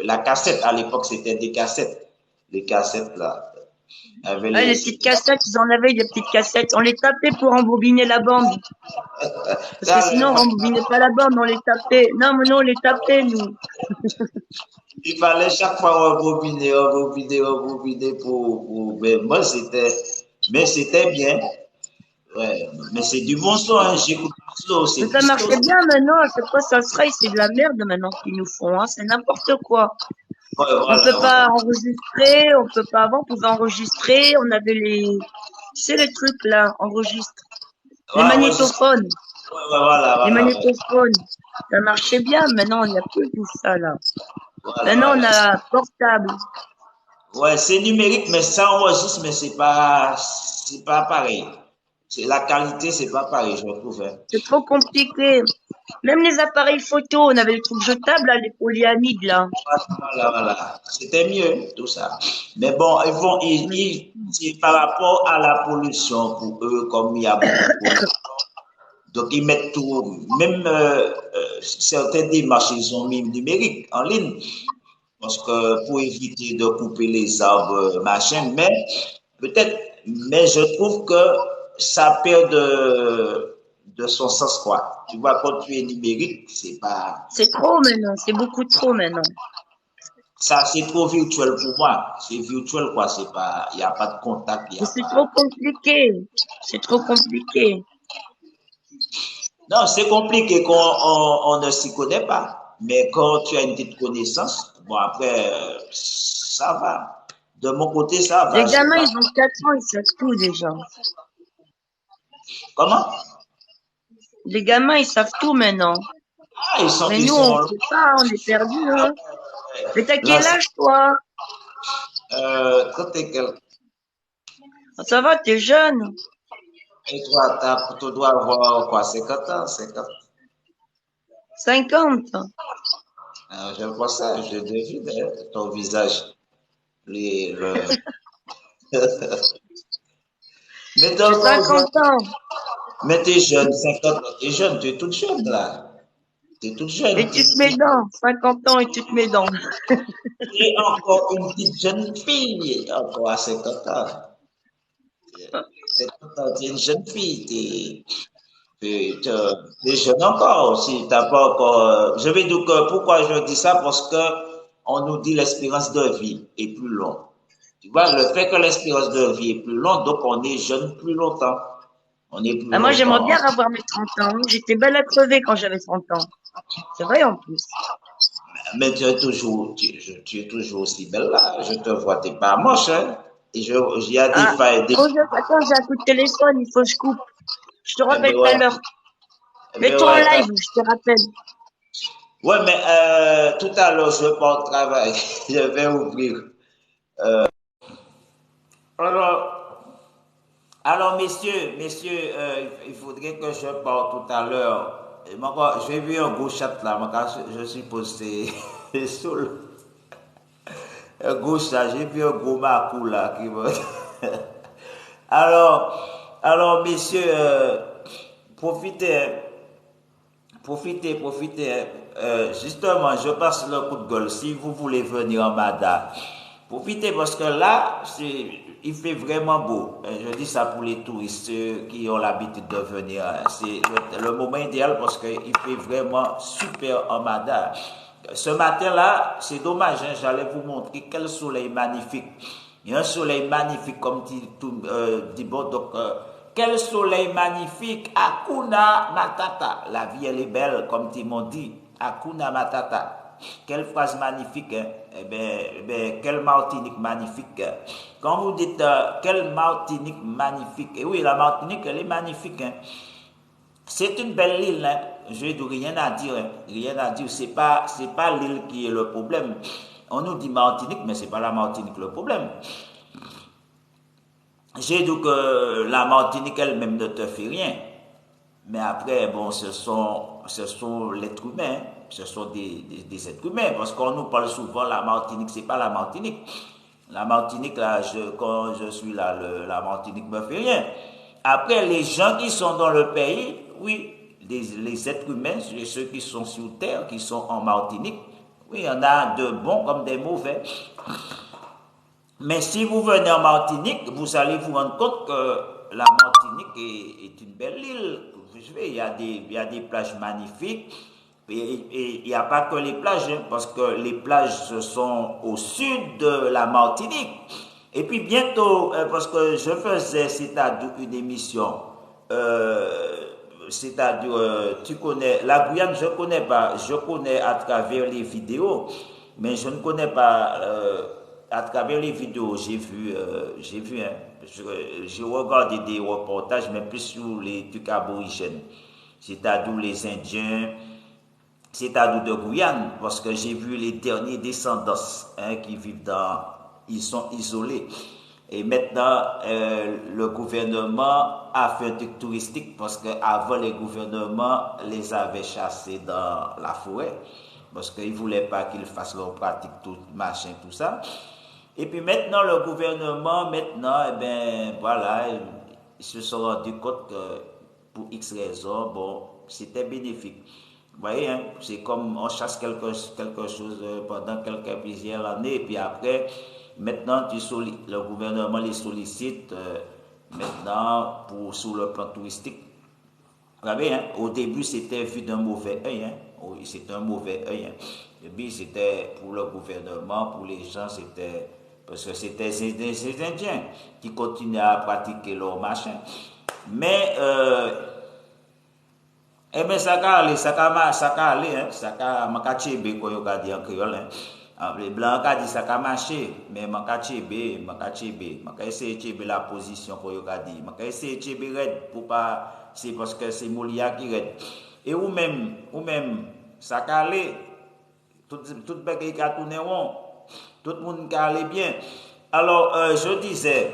la cassette, à l'époque, c'était des cassettes. Les cassettes, là. Il y avait Ouais, les petites cassettes, ils en avaient des petites cassettes. On les tapait pour embobiner la bande. Parce que ça, sinon, on rembobinait pas la bande, on les tapait. Non, mais non, on les tapait, nous. il fallait chaque fois rembobiner mais moi, mais c'était bien. Ouais, mais c'est du bon son, hein. J'écoute du slow, Mais c'est ça du slow. marchait bien maintenant. À chaque fois, ça se raye, c'est de la merde maintenant qu'ils nous font. Hein. C'est n'importe quoi. Ouais, On peut voilà, pas voilà. enregistrer, on peut pas. Avant, on pouvait enregistrer. On avait tu sais, les trucs là, enregistre. Les Ouais, ouais, magnétophones. voilà, Les voilà, ouais. magnétophones. Ça marchait bien. Maintenant, il n'y a plus tout ça là. Voilà, Maintenant, on voilà. a portable. Ouais, c'est numérique, mais ça enregistre, mais c'est pas pareil. La qualité, c'est pas pareil, je trouve, hein. C'est trop compliqué. Même les appareils photo, on avait les trucs jetables, là, les polyamides, là. Voilà, voilà. C'était mieux, tout ça. Mais bon, Mais c'est par rapport à la pollution, pour eux, comme il y a beaucoup de pollution, donc ils mettent tout, même certaines démarches, ils ont mis numérique en ligne. Parce que pour éviter de couper les arbres, machin, peut-être, mais je trouve que ça perd de son sens, quoi. Tu vois, quand tu es numérique, c'est pas, c'est trop maintenant, c'est beaucoup trop maintenant. ça, c'est trop virtuel pour moi. C'est virtuel, quoi. C'est pas, il n'y a pas de contact, il n'y Mais a c'est trop pas. compliqué. C'est trop compliqué. Non, c'est compliqué quand on ne s'y connaît pas. Mais quand tu as une petite connaissance, bon, après, ça va. De mon côté, ça Les va. J'ai gamins, pas. ils ont 4 ans, ils savent tout déjà. Comment? Les gamins, ils savent tout maintenant. Ah, Mais ils nous, on sont, sait pas, on est perdus, hein. Mais t'as là, quel âge, toi? quand t'es quel, Ça va, t'es jeune. et toi, tu dois avoir quoi, 50 ans, 50. 50. Je vois ça, je devine, hein, ton visage. Les, le... Mais J'ai donc, 50 ans. mais t'es jeune, 50 ans, t'es jeune, tu es toute jeune, là. C'est toute jeune. Et tu te mets dans 50 ans et tu te mets dans. Et encore une petite jeune fille, encore à 50 ans. 50 ans, t'es une jeune fille, t'es jeune encore aussi. T'as pas encore. Je vais dire que pourquoi je dis ça? Parce que on nous dit l'espérance de vie est plus longue. Tu vois, le fait que l'espérance de vie est plus longue, donc on est jeune plus longtemps. On est plus Ah, moi, j'aimerais longtemps. bien avoir mes 30 ans. J'étais belle à crever quand j'avais 30 ans. C'est vrai en plus. Mais tu es toujours aussi belle là. Je te vois, t'es pas moche, hein. Et il y a des Ah, failles, des. attends, j'ai un coup de téléphone, il faut que je coupe. Je te Mais rappelle tout à ouais, l'heure. mais Mets-toi en ouais, live, je te rappelle. ouais, mais tout à l'heure, je pars au travail. Je vais ouvrir. Alors, alors, messieurs, il faudrait que je parte tout à l'heure. Et j'ai vu un gros chat là, je suppose que c'est Soul. Un gros chat, j'ai vu un gros macou là qui va. Alors, messieurs, profitez, hein. Profitez, hein. Justement, je passe le coup de gueule. Si vous voulez venir en Mada, profitez parce que là, il fait vraiment beau. Je dis ça pour les touristes ceux qui ont l'habitude de venir. C'est le moment idéal parce qu'il fait vraiment super en Mada. Ce matin-là, c'est dommage, hein, j'allais vous montrer quel soleil magnifique. Il y a un soleil magnifique, comme dit bon, donc, quel soleil magnifique, Hakuna Matata. La vie, elle est belle, comme ils m'ont dit. Hakuna Matata. Quelle phrase magnifique, hein? Quelle Martinique magnifique. Quand vous dites quelle Martinique magnifique, et oui, la Martinique, elle est magnifique, hein? C'est une belle île, hein. Je n'ai rien à dire, hein. Rien à dire. C'est pas l'île qui est le problème. On nous dit Martinique, mais c'est pas la Martinique le problème. J'ai dit que la Martinique elle-même ne te fait rien. Mais après, bon, ce sont l'être humain, hein. Ce sont des êtres humains, parce qu'on nous parle souvent la Martinique, c'est pas la Martinique. La Martinique, là, quand je suis là, la Martinique me fait rien. Après, les gens qui sont dans le pays, oui, les êtres humains, ceux qui sont sur Terre, qui sont en Martinique, oui, il y en a de bons comme des mauvais. Mais si vous venez en Martinique, vous allez vous rendre compte que la Martinique est une belle île. Il y a des plages magnifiques. Et il n'y a pas que les plages, hein, parce que les plages sont au sud de la Martinique. Et puis bientôt, parce que je faisais, c'est-à-dire une émission, c'est-à-dire, tu connais, la Guyane, je ne connais pas, je connais à travers les vidéos, mais je ne connais pas, à travers les vidéos, j'ai vu, hein, j'ai regardé des reportages, mais plus sur les trucs aborigènes, c'est-à-dire les Indiens, c'est-à-dire de Guyane, parce que j'ai vu les derniers descendants, hein, qui vivent ils sont isolés. Et maintenant, le gouvernement a fait un truc touristique parce qu'avant, les gouvernements les avaient chassés dans la forêt parce qu'ils ne voulaient pas qu'ils fassent leur pratique, tout machin, tout ça. Et puis maintenant, le gouvernement, eh ben, voilà, ils se sont rendus compte que pour X raisons, bon, c'était bénéfique. Vous voyez, hein, c'est comme on chasse quelque chose pendant quelques plusieurs années, et puis après, maintenant, le gouvernement les sollicite maintenant sous le plan touristique. Vous savez, hein, au début, c'était vu d'un mauvais œil. Hein, oui, c'était un mauvais œil. Hein. Et puis, c'était pour le gouvernement, pour les gens, c'était parce que c'était ces Indiens qui continuaient à pratiquer leur machin. Mais eh bien, ça va aller, ça va aller, hein. Ça va marcher, comme on dit en créole, hein. Les blancs ont dit ça va marcher, mais je vais essayer de chercher la position pour on dit. Je vais essayer de chercher raide pour pas, c'est parce que c'est Molia qui raide. Et ou même, ça va aller, tout le monde qui a tourné rond, tout le monde qui a allé bien. Alors, je disais,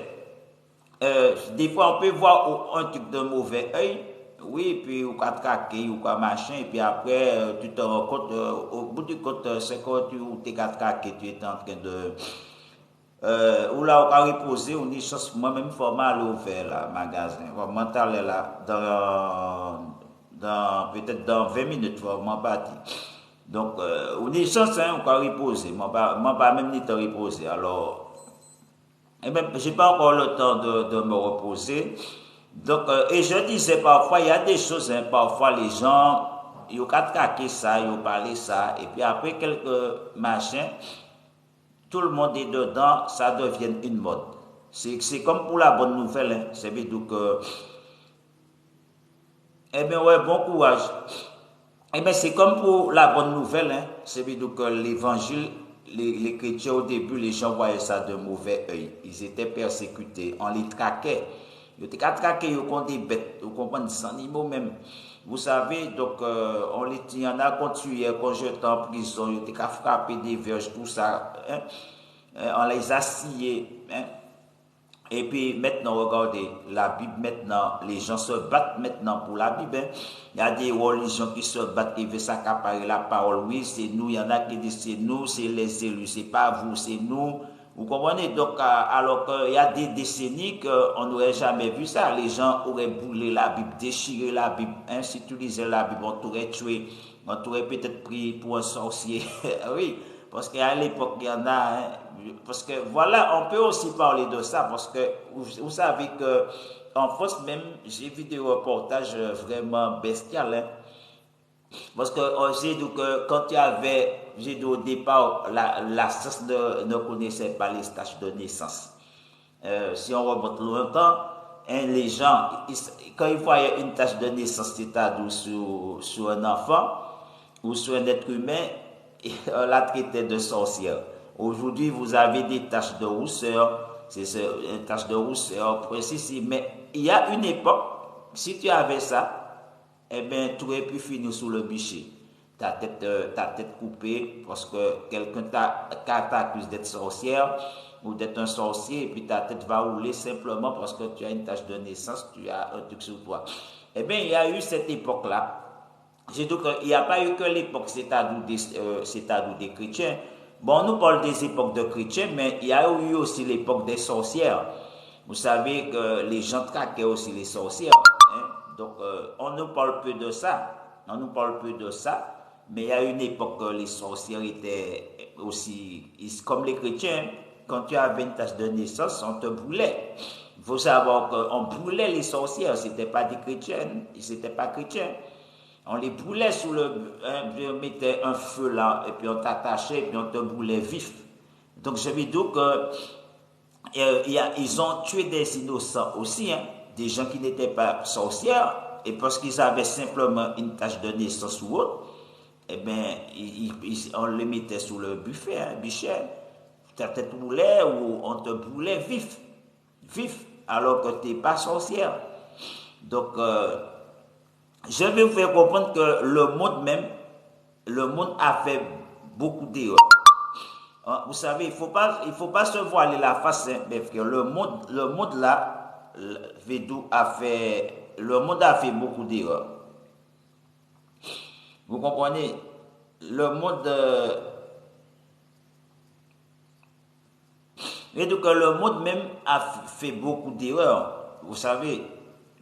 des fois on peut voir un truc de mauvais œil. Oui, puis ou quoi traquer ou quoi machin, et puis après, tu te rends compte, au bout du compte, c'est quand tu t'es traqué, tu es en train de. Ou là, on va reposer, on est moi-même format à l'ouvert, là, magasin. Mental est là, peut-être dans 20 minutes, vraiment parti. Donc, on est chance, hein, on peut reposer. Moi, pas même ni temps reposer. Alors, et même, j'ai pas encore le temps de me reposer. Donc, et je disais parfois, il y a des choses, hein, parfois les gens, ils ont traqué ça, ils ont parlé ça, et puis après quelques machins, tout le monde est dedans, ça devient une mode. C'est comme pour la bonne nouvelle, hein. C'est bien que, eh bien, ouais, bon courage. Eh bien, c'est comme pour la bonne nouvelle, hein. C'est bien que l'évangile, les chrétiens au début, les gens voyaient ça de mauvais œil. Ils étaient persécutés, on les traquait. Ils étaient traqués, ils ont des bêtes, ils comprennent des animaux même. Vous savez, donc, il y en a qu'on tuait, qu'on jetait en prison, ils étaient frappés des verges, tout ça. Hein. On les a sciés. Hein. Et puis maintenant, regardez, la Bible maintenant, les gens se battent maintenant pour la Bible. Hein. Il y a des religions qui se battent, qui veulent s'accaparer la parole. Oui, c'est nous. Il y en a qui disent c'est nous, c'est les élus, c'est pas vous, c'est nous. Vous comprenez? Donc, alors qu'il y a des décennies qu'on n'aurait jamais vu ça. Les gens auraient boulé la Bible, déchiré la Bible. Hein. Si tu lisais la Bible, on t'aurait tué. On t'aurait peut-être pris pour un sorcier. Oui. Parce qu'à l'époque, il y en a, hein, parce que voilà, on peut aussi parler de ça, parce que vous savez que en France même, j'ai vu des reportages vraiment bestiales, hein, parce que j'ai dit que quand il y avait, j'ai dit au départ, la science ne connaissait pas les tâches de naissance. Si on remonte longtemps, hein, les gens, quand ils voyaient une tâche de naissance, c'est-à-dire sur un enfant ou sur un être humain, on la traitait de sorcière. Aujourd'hui, vous avez des taches de rousseur, c'est une tache de rousseur précise, mais il y a une époque, si tu avais ça, eh bien, tu aurais pu finir sous le bûcher. Ta tête coupée parce que quelqu'un t'accuse d'être sorcière ou d'être un sorcier et puis ta tête va rouler simplement parce que tu as une tache de naissance, tu as un truc sur toi. Eh bien, il y a eu cette époque-là. J'ai dit qu'il n'y a pas eu que l'époque, c'est-à-dire des chrétiens. Bon, on nous parle des époques de chrétiens, mais il y a eu aussi l'époque des sorcières. Vous savez que les gens traquaient aussi les sorcières. Hein? Donc, on nous parle peu de ça. On nous parle peu de ça. Mais il y a une époque où les sorcières étaient aussi, comme les chrétiens, quand tu avais une tache de naissance, on te brûlait. Il faut savoir qu'on brûlait les sorcières, ce n'étaient pas des chrétiennes, ils n'étaient pas chrétiens. On les brûlait sous on mettait un feu là, et puis on t'attachait, et puis on te brûlait vif. Donc je veux dire que ils ont tué des innocents aussi, hein, des gens qui n'étaient pas sorcières, et parce qu'ils avaient simplement une tache de naissance ou autre, eh bien, on les mettait sous le buffet, hein, bichet. Ta tête brûlait ou on te brûlait vif, alors que tu n'es pas sorcière. Donc, je vais vous faire comprendre que le monde a fait beaucoup d'erreurs. Vous savez, il faut pas se voiler la face, hein, parce que le monde là, le monde a fait beaucoup d'erreurs. Vous comprenez? Le monde, et donc le monde même a fait beaucoup d'erreurs, vous savez.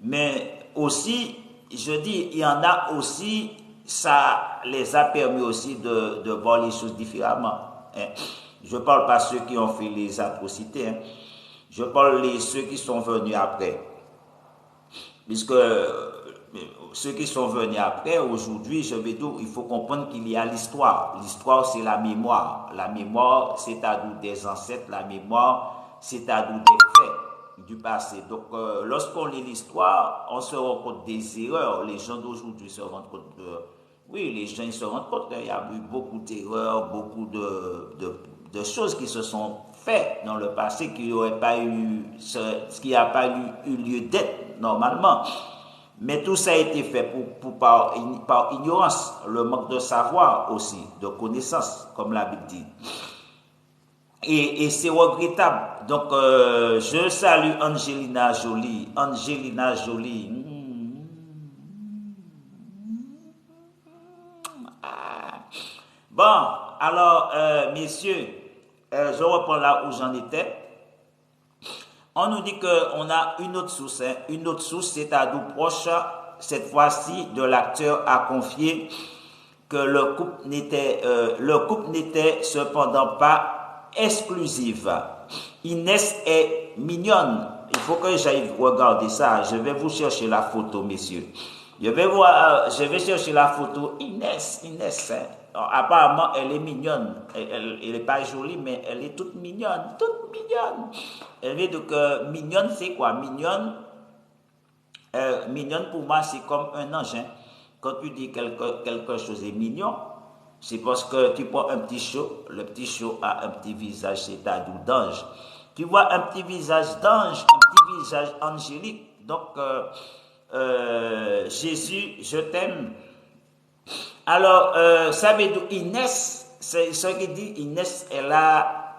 Mais aussi, je dis, il y en a aussi, ça les a permis aussi de voir les choses différemment. Hein. Je ne parle pas ceux qui ont fait les atrocités, hein. Je parle de ceux qui sont venus après. Puisque ceux qui sont venus après, aujourd'hui, je vais dire, il faut comprendre qu'il y a l'histoire. L'histoire, c'est la mémoire. La mémoire, c'est à dire des ancêtres. La mémoire, c'est à dire des faits du passé. Donc, lorsqu'on lit l'histoire, on se rend compte des erreurs. Les gens d'aujourd'hui se rendent compte de... Oui, les gens ils se rendent compte qu'il y a eu beaucoup d'erreurs, beaucoup de choses qui se sont faites dans le passé qui n'auraient pas eu, qui n'a pas eu lieu d'être normalement. Mais tout ça a été fait par ignorance, le manque de savoir aussi, de connaissance, comme la Bible dit. Et c'est regrettable. Donc, je salue Angelina Jolie. Angelina Jolie. Bon, alors, messieurs, je reprends là où j'en étais. On nous dit qu'on a une autre source, hein. Une autre source, c'est à nous proche cette fois-ci, de l'acteur a confié que le couple n'était cependant pas exclusif. Inès est mignonne. Il faut que j'aille regarder ça. Je vais vous chercher la photo, messieurs. Je vais chercher la photo. Inès, hein. Apparemment, elle est mignonne. Elle n'est pas jolie, mais elle est toute mignonne. Toute mignonne. Elle veut dire que mignonne, c'est quoi? Mignonne, mignonne pour moi, c'est comme un ange. Hein. Quand tu dis quelque chose est mignon, c'est parce que tu prends un petit chou. Le petit chou a un petit visage, c'est-à-dire d'ange. Tu vois un petit visage d'ange, un petit visage angélique. Donc, Jésus, je t'aime. Alors, ça veut dire Inès, c'est ce qui dit Inès, elle a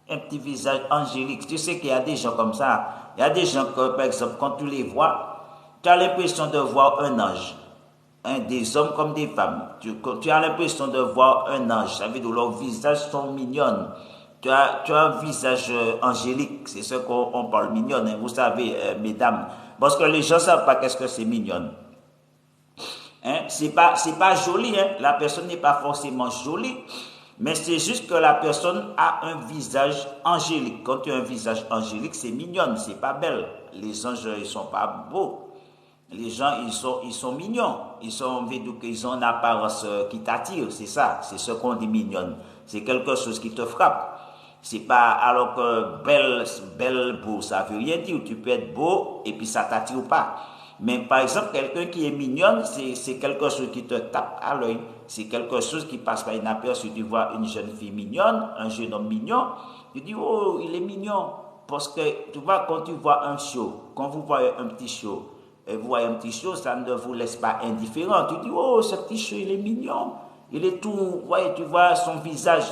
un petit visage angélique. Tu sais qu'il y a des gens comme ça. Il y a des gens que, par exemple, quand tu les vois, tu as l'impression de voir un ange. Hein, des hommes comme des femmes. Tu as l'impression de voir un ange. Ça veut dire que leurs visages sont mignons. Tu as un visage angélique. C'est ce qu'on parle mignonne. Hein, vous savez, mesdames. Parce que les gens ne savent pas qu'est-ce que c'est mignonne. Hein? C'est pas joli, hein? La personne n'est pas forcément jolie, mais c'est juste que la personne a un visage angélique. Quand tu as un visage angélique, c'est mignonne, c'est pas belle. Les anges, ils sont pas beaux. Les gens, ils sont mignons. Ils ont une apparence qui t'attire, c'est ça. C'est ce qu'on dit mignonne. C'est quelque chose qui te frappe. C'est pas, alors que belle, beau, ça veut rien dire. Tu peux être beau et puis ça t'attire pas. Mais par exemple, quelqu'un qui est mignonne, c'est quelque chose qui te tape à l'œil. C'est quelque chose qui passe par inaperçu. Tu vois une jeune fille mignonne, un jeune homme mignon, tu dis, oh, il est mignon. Parce que, tu vois, quand tu vois un show, quand vous voyez un petit show, et vous voyez un petit show, ça ne vous laisse pas indifférent. Tu dis, oh, ce petit show, il est mignon. Il est tout, ouais, tu vois son visage.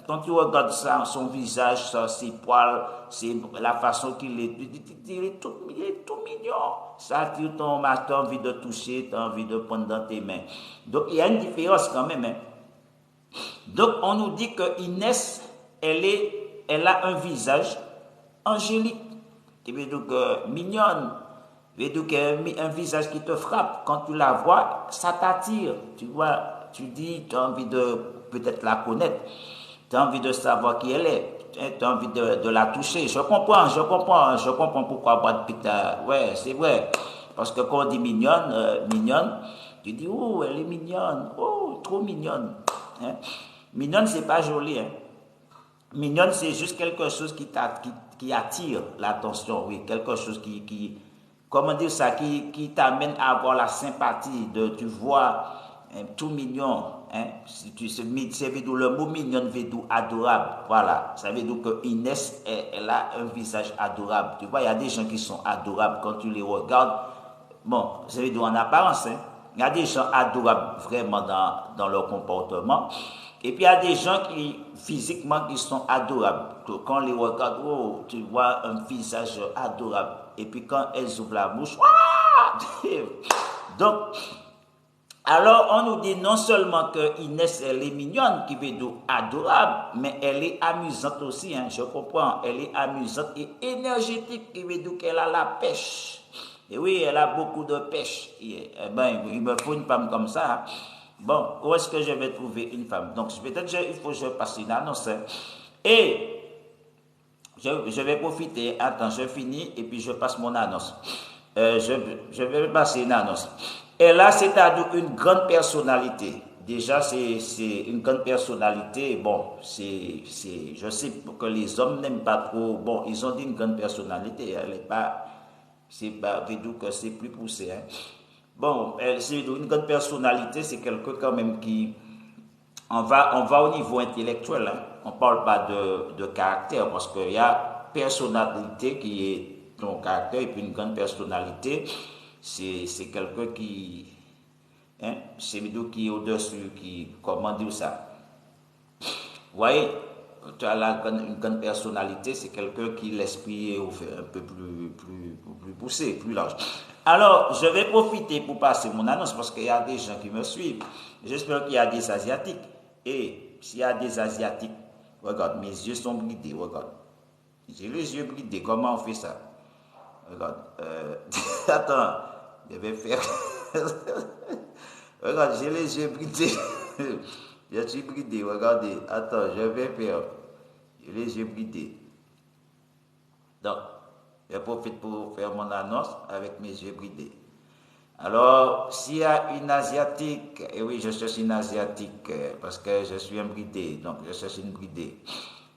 Quand tu regardes ça, son visage, ses poils, c'est la façon qu'il est, il est tout mignon. Ça attire tu as envie de toucher, tu as envie de prendre dans tes mains. Donc, il y a une différence quand même. Hein. Donc, on nous dit que Inès, elle a un visage angélique. Tu veux dire que mignonne. Tu veux dire qu'elle a un visage qui te frappe. Quand tu la vois, ça t'attire. Tu vois, tu dis, tu as envie de peut-être la connaître. Tu as envie de savoir qui elle est. Tu as envie de la toucher. Je comprends pourquoi Brad Pitt ouais, c'est vrai. Parce que quand on dit mignonne, tu dis, oh, elle est mignonne. Oh, trop mignonne. Hein? Mignonne, c'est pas joli. Hein? Mignonne, c'est juste quelque chose qui attire l'attention. Oui, quelque chose comment dire ça, qui t'amène à avoir la sympathie. Tu vois, tout mignon. Hein? Le mot mignon veut dire adorable. Voilà. Ça veut dire que Inès, elle a un visage adorable. Tu vois, il y a des gens qui sont adorables quand tu les regardes. Bon, ça veut dire en apparence. Hein? Il y a des gens adorables vraiment dans leur comportement. Et puis il y a des gens physiquement, qui sont adorables. Quand on les regarde, oh, tu vois un visage adorable. Et puis quand elles ouvrent la bouche, donc, alors, on nous dit non seulement que Inès, elle est mignonne, qui veut dire adorable, mais elle est amusante aussi, hein, je comprends. Elle est amusante et énergétique, qui veut dire qu'elle a la pêche. Et oui, elle a beaucoup de pêche. Et, il me faut une femme comme ça. Hein. Bon, où est-ce que je vais trouver une femme? Donc, peut-être il faut que je passe une annonce. Hein. Et je vais profiter. Attends, je finis et puis je passe mon annonce. Je vais passer une annonce. Elle a, c'est-à-dire une grande personnalité. Déjà, c'est une grande personnalité. Bon, je sais que les hommes n'aiment pas trop. Bon, ils ont dit une grande personnalité. Elle n'est pas, c'est pas, que c'est plus poussé. Hein. Bon, c'est une grande personnalité, c'est quelqu'un quand même qui, on va au niveau intellectuel. Hein. On ne parle pas de caractère parce qu'il y a personnalité qui est ton caractère et puis une grande personnalité. C'est quelqu'un qui, hein, qui est au-dessus, comment dire ça? Vous voyez, tu as une grande personnalité, c'est quelqu'un qui l'esprit est un peu plus poussé, plus large. Alors, je vais profiter pour passer mon annonce parce qu'il y a des gens qui me suivent. J'espère qu'il y a des Asiatiques. Et s'il y a des Asiatiques, regarde, mes yeux sont bridés, regarde. J'ai les yeux bridés, comment on fait ça? Regarde, attends. Je vais faire. Regarde, j'ai les yeux bridés. Je suis bridé, regardez. Attends, je vais faire. J'ai les yeux bridés. Donc, je profite pour faire mon annonce avec mes yeux bridés. Alors, s'il y a une Asiatique, et oui, je cherche une Asiatique parce que je suis un bridé, donc je cherche une bridée.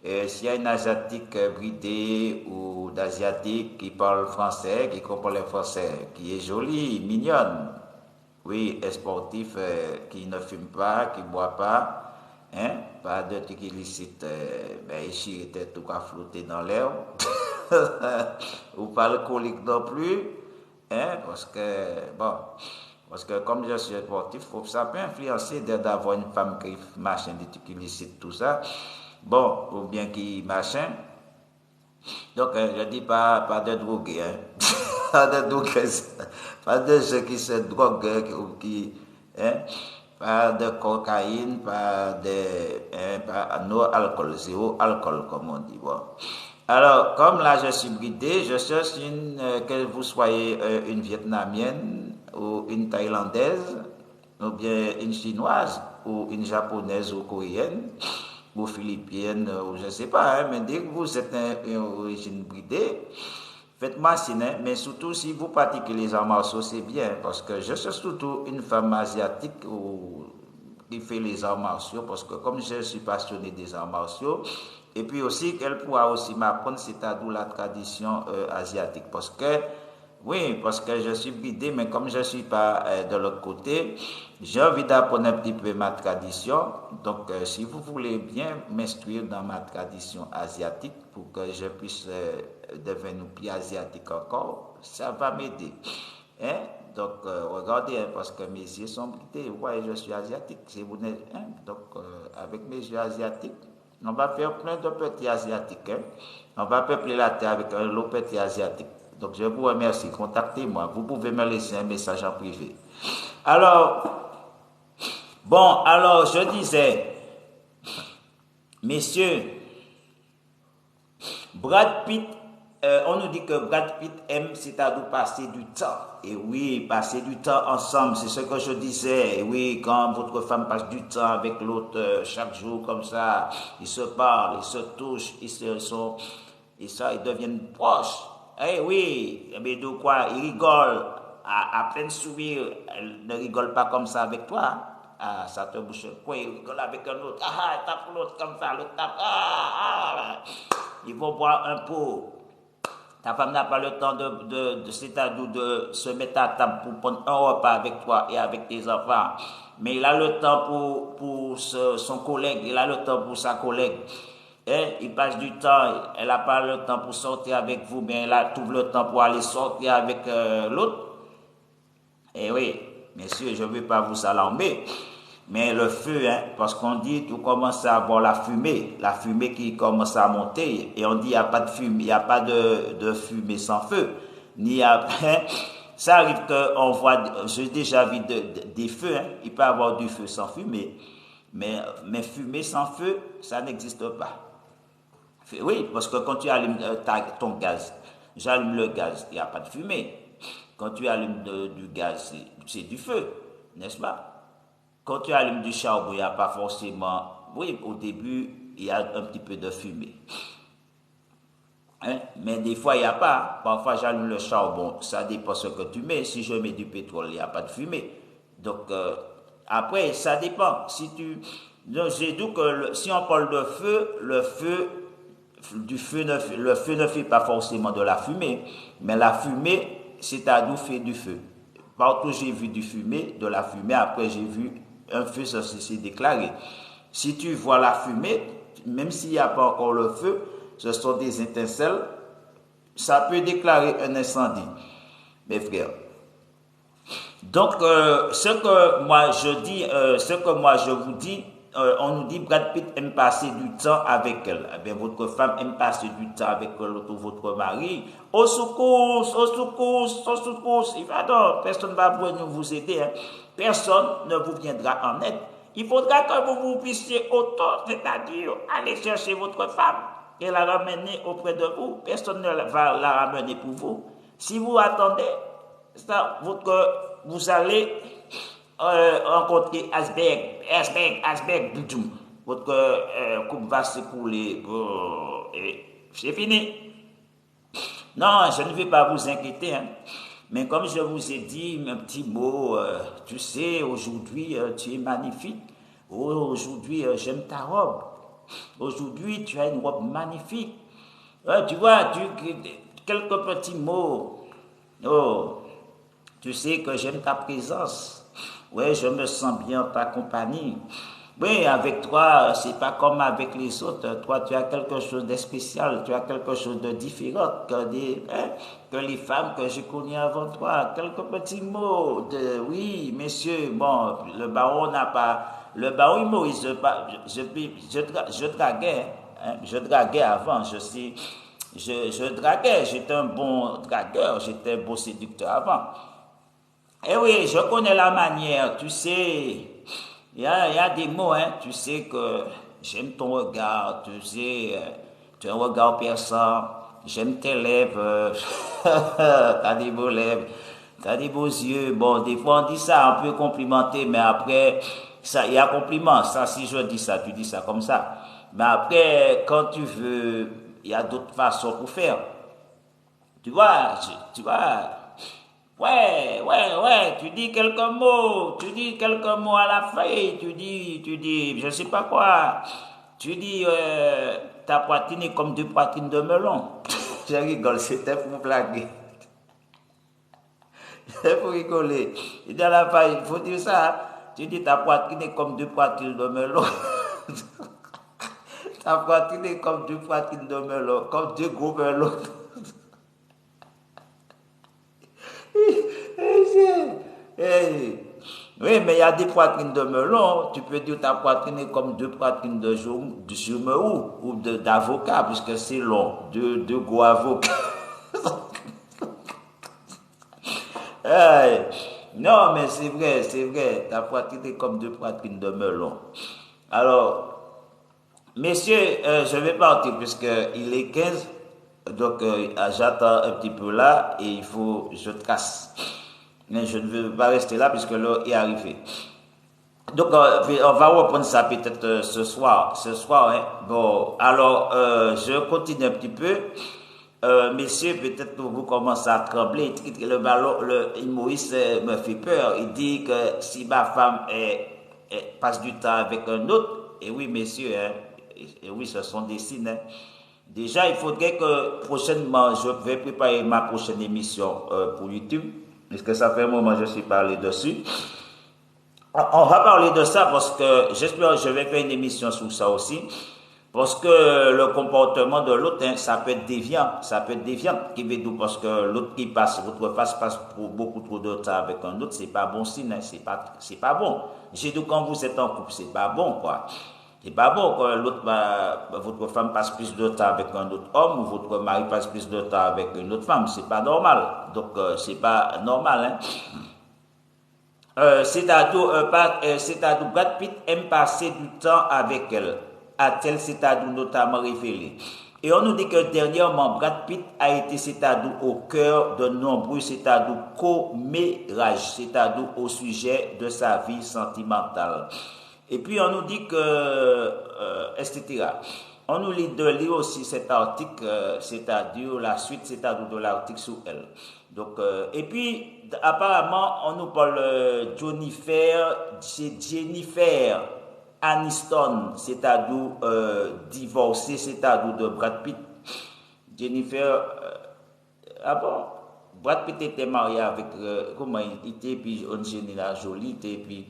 Et s'il y a une Asiatique bridée ou d'Asiatique qui parle français, qui comprend le français, qui est jolie, mignonne, oui, est sportif, qui ne fume pas, qui ne boit pas, hein, pas de trucs illicites, ben ici, il était tout à flotter dans l'air, ou pas alcoolique non plus, hein, parce que comme je suis sportif, ça peut influencer d'avoir une femme qui machin des trucs illicites, tout ça, bon, ou bien qui machin, donc je dis pas de droguer, hein. Pas de droguer, pas de ceux qui se droguent, hein, pas de cocaïne, pas de, hein, pas, no alcool, zéro alcool comme on dit, bon. Alors, comme là je suis bridé, je cherche que vous soyez une Vietnamienne ou une Thaïlandaise, ou bien une Chinoise, ou une Japonaise ou Coréenne, ou Philippine, ou je ne sais pas, hein, mais dès que vous êtes une origine bridée, faites-moi signe, mais surtout si vous pratiquez les arts martiaux, c'est bien, parce que je cherche surtout une femme asiatique ou qui fait les arts martiaux, parce que comme je suis passionné des arts martiaux, et puis aussi qu'elle pourra aussi m'apprendre c'est-à-dire la tradition asiatique, parce que oui, parce que je suis guidé, mais comme je ne suis pas de l'autre côté, j'ai envie d'apprendre un petit peu ma tradition. Donc, si vous voulez bien m'instruire dans ma tradition asiatique pour que je puisse devenir plus asiatique encore, ça va m'aider. Hein? Donc, regardez, hein, parce que mes yeux sont bridés. Vous voyez, je suis asiatique. Si vous n'êtes, hein? Donc, avec mes yeux asiatiques, on va faire plein de petits asiatiques. Hein? On va peupler la terre avec un lot petit asiatique. Donc, je vous remercie. Contactez-moi. Vous pouvez me laisser un message en privé. Alors, bon, alors, je disais, messieurs, Brad Pitt, on nous dit que Brad Pitt aime, c'est-à-dire passer du temps. Et oui, passer du temps ensemble, c'est ce que je disais. Et oui, quand votre femme passe du temps avec l'autre chaque jour comme ça, ils se parlent, ils se touchent, ils deviennent proches. Eh oui, mais de quoi, ils rigolent à plein sourire. Elle ne rigole pas comme ça avec toi. Ah, ça te bouche le coin, il rigole avec un autre. Ah, tape l'autre comme ça, l'autre tape. Ils vont boire un pot. Ta femme n'a pas le temps c'est-à-dire de se mettre à table pour prendre un repas avec toi et avec tes enfants. Mais il a le temps pour son collègue, il a le temps pour sa collègue. Et il passe du temps, elle n'a pas le temps pour sortir avec vous, mais elle a tout le temps pour aller sortir avec l'autre. Eh oui, messieurs, je ne veux pas vous alarmer. Mais le feu, hein, parce qu'on dit, tout commence à avoir la fumée qui commence à monter, et on dit, il n'y a pas de fumée, il n'y a pas de fumée sans feu, ni après, ça arrive qu'on voit, j'ai déjà vu des feux, hein, il peut y avoir du feu sans fumée, mais fumée sans feu, ça n'existe pas. Oui, parce que quand tu allumes ton gaz, j'allume le gaz, il n'y a pas de fumée. Quand tu allumes du gaz, c'est du feu, n'est-ce pas? Quand tu allumes du charbon, il n'y a pas forcément... Oui, au début, il y a un petit peu de fumée. Hein? Mais des fois, il n'y a pas. Parfois, j'allume le charbon. Ça dépend ce que tu mets. Si je mets du pétrole, il n'y a pas de fumée. Donc, après, ça dépend. Donc, j'ai dit que si on parle de feu, le feu ne fait pas forcément de la fumée. Mais la fumée, c'est-à-dire fait du feu. Partout, j'ai vu de la fumée. Après, j'ai vu un feu, ça s'est déclaré. Si tu vois la fumée, même s'il n'y a pas encore le feu, ce sont des étincelles, ça peut déclarer un incendie, mes frères. Donc, ce que moi je vous dis, on nous dit Brad Pitt aime passer du temps avec elle. Eh bien, votre femme aime passer du temps avec votre mari. Au secours, il va donc, personne ne va pouvoir vous aider. Hein. Personne ne vous viendra en aide. Il faudra que vous puissiez c'est-à-dire aller chercher votre femme et la ramener auprès de vous. Personne ne va la ramener pour vous. Si vous attendez, vous allez rencontrer Asberg, votre coupe va s'écouler. Et c'est fini. Non, je ne vais pas vous inquiéter. Hein. Mais comme je vous ai dit, un petit mot, tu sais, aujourd'hui, tu es magnifique. Aujourd'hui, j'aime ta robe. Aujourd'hui, tu as une robe magnifique. Tu vois, quelques petits mots. Oh, tu sais que j'aime ta présence. Oui, je me sens bien en ta compagnie. Oui, avec toi, c'est pas comme avec les autres. Toi, tu as quelque chose de spécial, tu as quelque chose de différent que les femmes que j'ai connues avant toi. Quelques petits mots de, oui, messieurs, bon, le baron n'a pas, le baron Maurice, je draguais, hein, je draguais avant, je draguais, j'étais un bon dragueur, j'étais un beau séducteur avant. Eh oui, je connais la manière, tu sais. Il y a des mots, hein. Tu sais que j'aime ton regard, tu sais, tu as un regard perçant, j'aime tes lèvres, t'as des beaux lèvres, t'as des beaux yeux. Bon, des fois on dit ça, on peut complimenter, mais après, ça, il y a compliment. Ça, si je dis ça, tu dis ça comme ça. Mais après, quand tu veux, il y a d'autres façons pour faire. Tu vois, tu vois. Ouais, tu dis quelques mots à la fin, tu dis, je sais pas quoi, tu dis, ta poitrine est comme deux poitrines de melon. Je rigole, c'était pour blaguer. C'est pour rigoler. Et à la fin, il faut dire ça, tu dis, ta poitrine est comme deux poitrines de melon. Ta poitrine est comme deux poitrines de melon, comme deux gros melons. Hey. Oui, mais il y a des poitrines de melon. Tu peux dire ta poitrine est comme deux poitrines de jumeaux ou d'avocat, puisque c'est long. Deux gros avocats. Hey. Non, mais c'est vrai. Ta poitrine est comme deux poitrines de melon. Alors, messieurs, je vais partir puisqu'il est 15. Donc, j'attends un petit peu là et je trace. Mais je ne veux pas rester là puisque l'heure est arrivée. Donc, on va reprendre ça peut-être ce soir. Hein. Bon, alors, je continue un petit peu. Messieurs, peut-être que vous commencez à trembler. Le ballon, Maurice me fait peur. Il dit que si ma femme passe du temps avec un autre, et oui, messieurs, hein, et oui, ce sont des signes. Hein. Déjà, il faudrait que prochainement, je vais préparer ma prochaine émission pour YouTube. Parce que ça fait un moment que je suis parlé dessus. On va parler de ça parce que j'espère que je vais faire une émission sur ça aussi. Parce que le comportement de l'autre, hein, ça peut être déviant. Qui veut dire parce que l'autre qui passe, votre face passe pour beaucoup trop de temps avec un autre, c'est pas bon signe, hein, c'est pas bon. J'ai dit quand vous êtes en couple, c'est pas bon, quoi. C'est pas bon que votre femme passe plus de temps avec un autre homme ou votre mari passe plus de temps avec une autre femme. C'est pas normal. Donc, c'est pas normal, hein. C'est-à-dire, Brad Pitt aime passer du temps avec elle. A-t-elle, c'est-à-dire, notamment révélé. Et on nous dit que dernièrement, Brad Pitt a été, c'est-à-dire, au cœur de nombreux, c'est-à-dire, commérages, c'est-à-dire, au sujet de sa vie sentimentale. Et puis on nous dit que, etc. On nous lit aussi cet article, c'est-à-dire la suite, c'est-à-dire de l'article sur elle. Donc, et puis apparemment on nous parle c'est Jennifer Aniston, c'est-à-dire divorcée, c'est-à-dire de Brad Pitt. Jennifer, ah bon? Brad Pitt était marié avec, comment il était, puis Angelina Jolie était, puis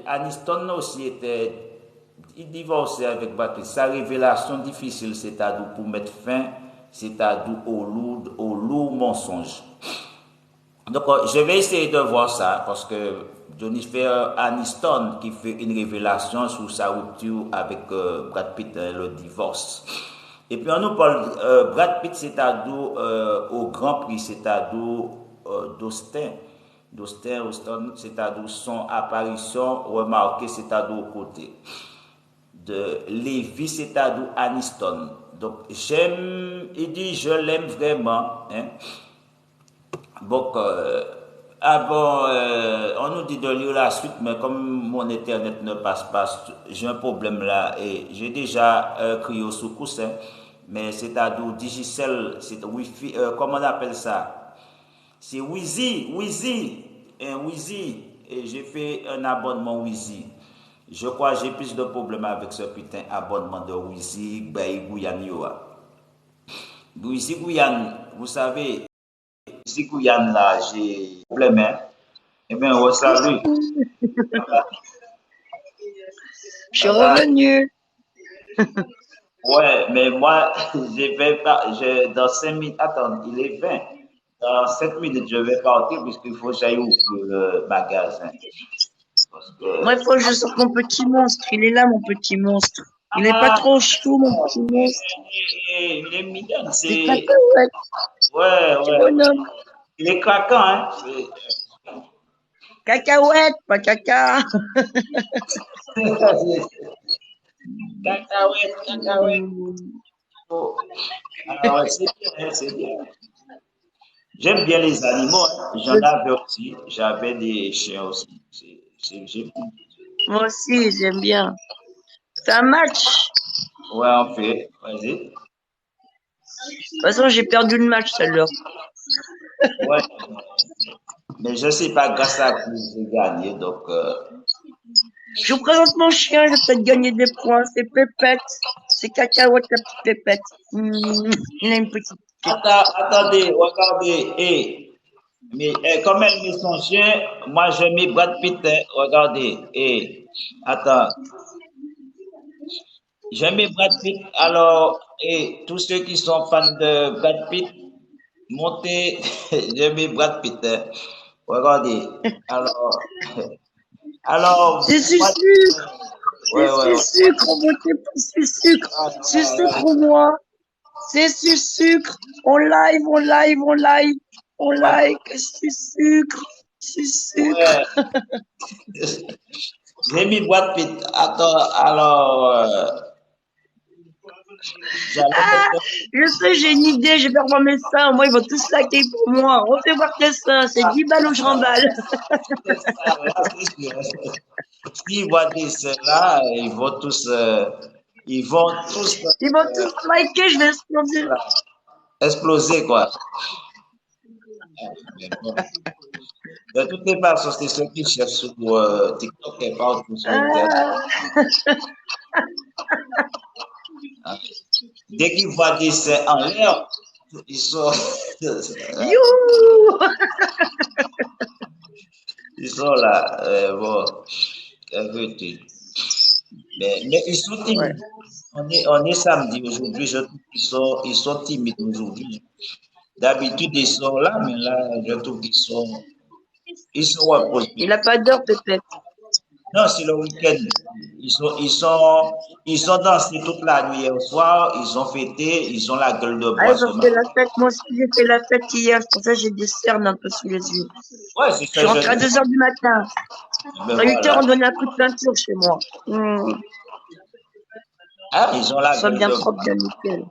Aniston aussi était divorcé avec Brad Pitt. Sa révélation difficile, c'est-à-dire pour mettre fin, c'est-à-dire au lourd mensonge. Donc, je vais essayer de voir ça parce que Jennifer Aniston qui fait une révélation sur sa rupture avec Brad Pitt, le divorce. Et puis on nous parle Brad Pitt, c'est-à-dire au Grand Prix, c'est-à-dire d'Austin, c'est-à-dire son apparition remarquée, c'est-à-dire au côté de Lévi, c'est-à-dire Aniston. Donc il dit je l'aime vraiment, hein. Donc, on nous dit de lire la suite, mais comme mon internet ne passe pas, j'ai un problème là et j'ai déjà crié au secours, hein, mais c'est à dire Digicel, c'est Wi-Fi, comment on appelle ça? C'est Wizi, Wizi, et j'ai fait un abonnement Wizi. Je crois que j'ai plus de problèmes avec ce putain abonnement de Wizi, Guyane, Wizi Guyane, vous savez, Wizi Guyane là, j'ai problème, hein. Eh bien, on salue. Je suis revenu. Ouais, mais moi, je vais pas, dans 5 minutes, attends, il est 20. Dans 7 minutes, je vais partir puisqu'il faut que j'aille ouvrir le magasin. Parce Moi, il que... faut que je sorte mon petit monstre. Il est là, mon petit monstre. Il n'est pas trop chou, mon petit monstre. Il est mignon, C'est c'est... cacahuète, Ouais, petit ouais. bonhomme. Il est craquant, hein. Cacahuète, pas caca. Cacahuète, cacahuète. Oh. Ah ouais, c'est bien, hein, c'est bien. J'aime bien les animaux, hein. J'en avais aussi. J'avais des chiens aussi. J'aime bien. Moi aussi, j'aime bien. C'est un match. Ouais, on fait. Vas-y. De toute façon, j'ai perdu le match tout à l'heure. Ouais. Mais je sais pas grâce à qui j'ai gagné, donc... Je vous présente mon chien, je vais peut-être gagner des points. C'est Pépette. C'est cacahuète, la petite Pépette. Il a une petite tête. Attendez, regardez. Mais comme elle met son chien, moi je mets Brad Pitt, hein, regardez. Attends. J'ai mis Brad Pitt. Alors, tous ceux qui sont fans de Brad Pitt, montez, j'ai mis Brad Pitt, hein. Regardez. Alors, C'est du moi, sucre. ouais, C'est ouais, du ouais. sucre. On votait pour du sucre. Du sucre ou moi. C'est du sucre. On live, on live, on live. On like. C'est du sucre. Du sucre. Ouais. J'ai mis Brad Pitt. Attends, alors, j'allais Ah, mettre. je sais, j'ai une idée. Je vais revoir mes seins. Moi, ils vont tous liker pour moi. On fait voir tes seins. C'est 10 balles ou je remballe. C'est ça, là, c'est sûr. S'ils voient des là, ils vont tous Ils vont tous liker. Je vais exploser. exploser, quoi. Mais bon. De toutes les façons, c'est ceux qui cherchent sur TikTok et partout sur Internet. Hein. Dès qu'ils voient des seins en l'air, ils sont, Youhou! ils sont là. Bon, écoutez. Mais ils sont Ouais. timides. On est samedi aujourd'hui, je trouve qu'ils sont timides aujourd'hui. D'habitude, ils sont là, mais là, je trouve ils sont reposés. Il a pas d'heure, peut-être. Non, c'est le week-end. Ils sont dansés toute la nuit hier soir, ils ont fêté, ils ont la gueule de Ah, bois ils ce ont fait matin. la fête. Moi aussi, j'ai fait la fête hier. C'est pour ça que j'ai des cernes un peu sous les yeux. Ouais, c'est Je ça suis que je rentrée à dis. 2 heures du matin. Ben À 8 heures, voilà. on donnait un coup de peinture chez moi. Ah, ils ont la Soit gueule bien de propre, bois. bien nickel.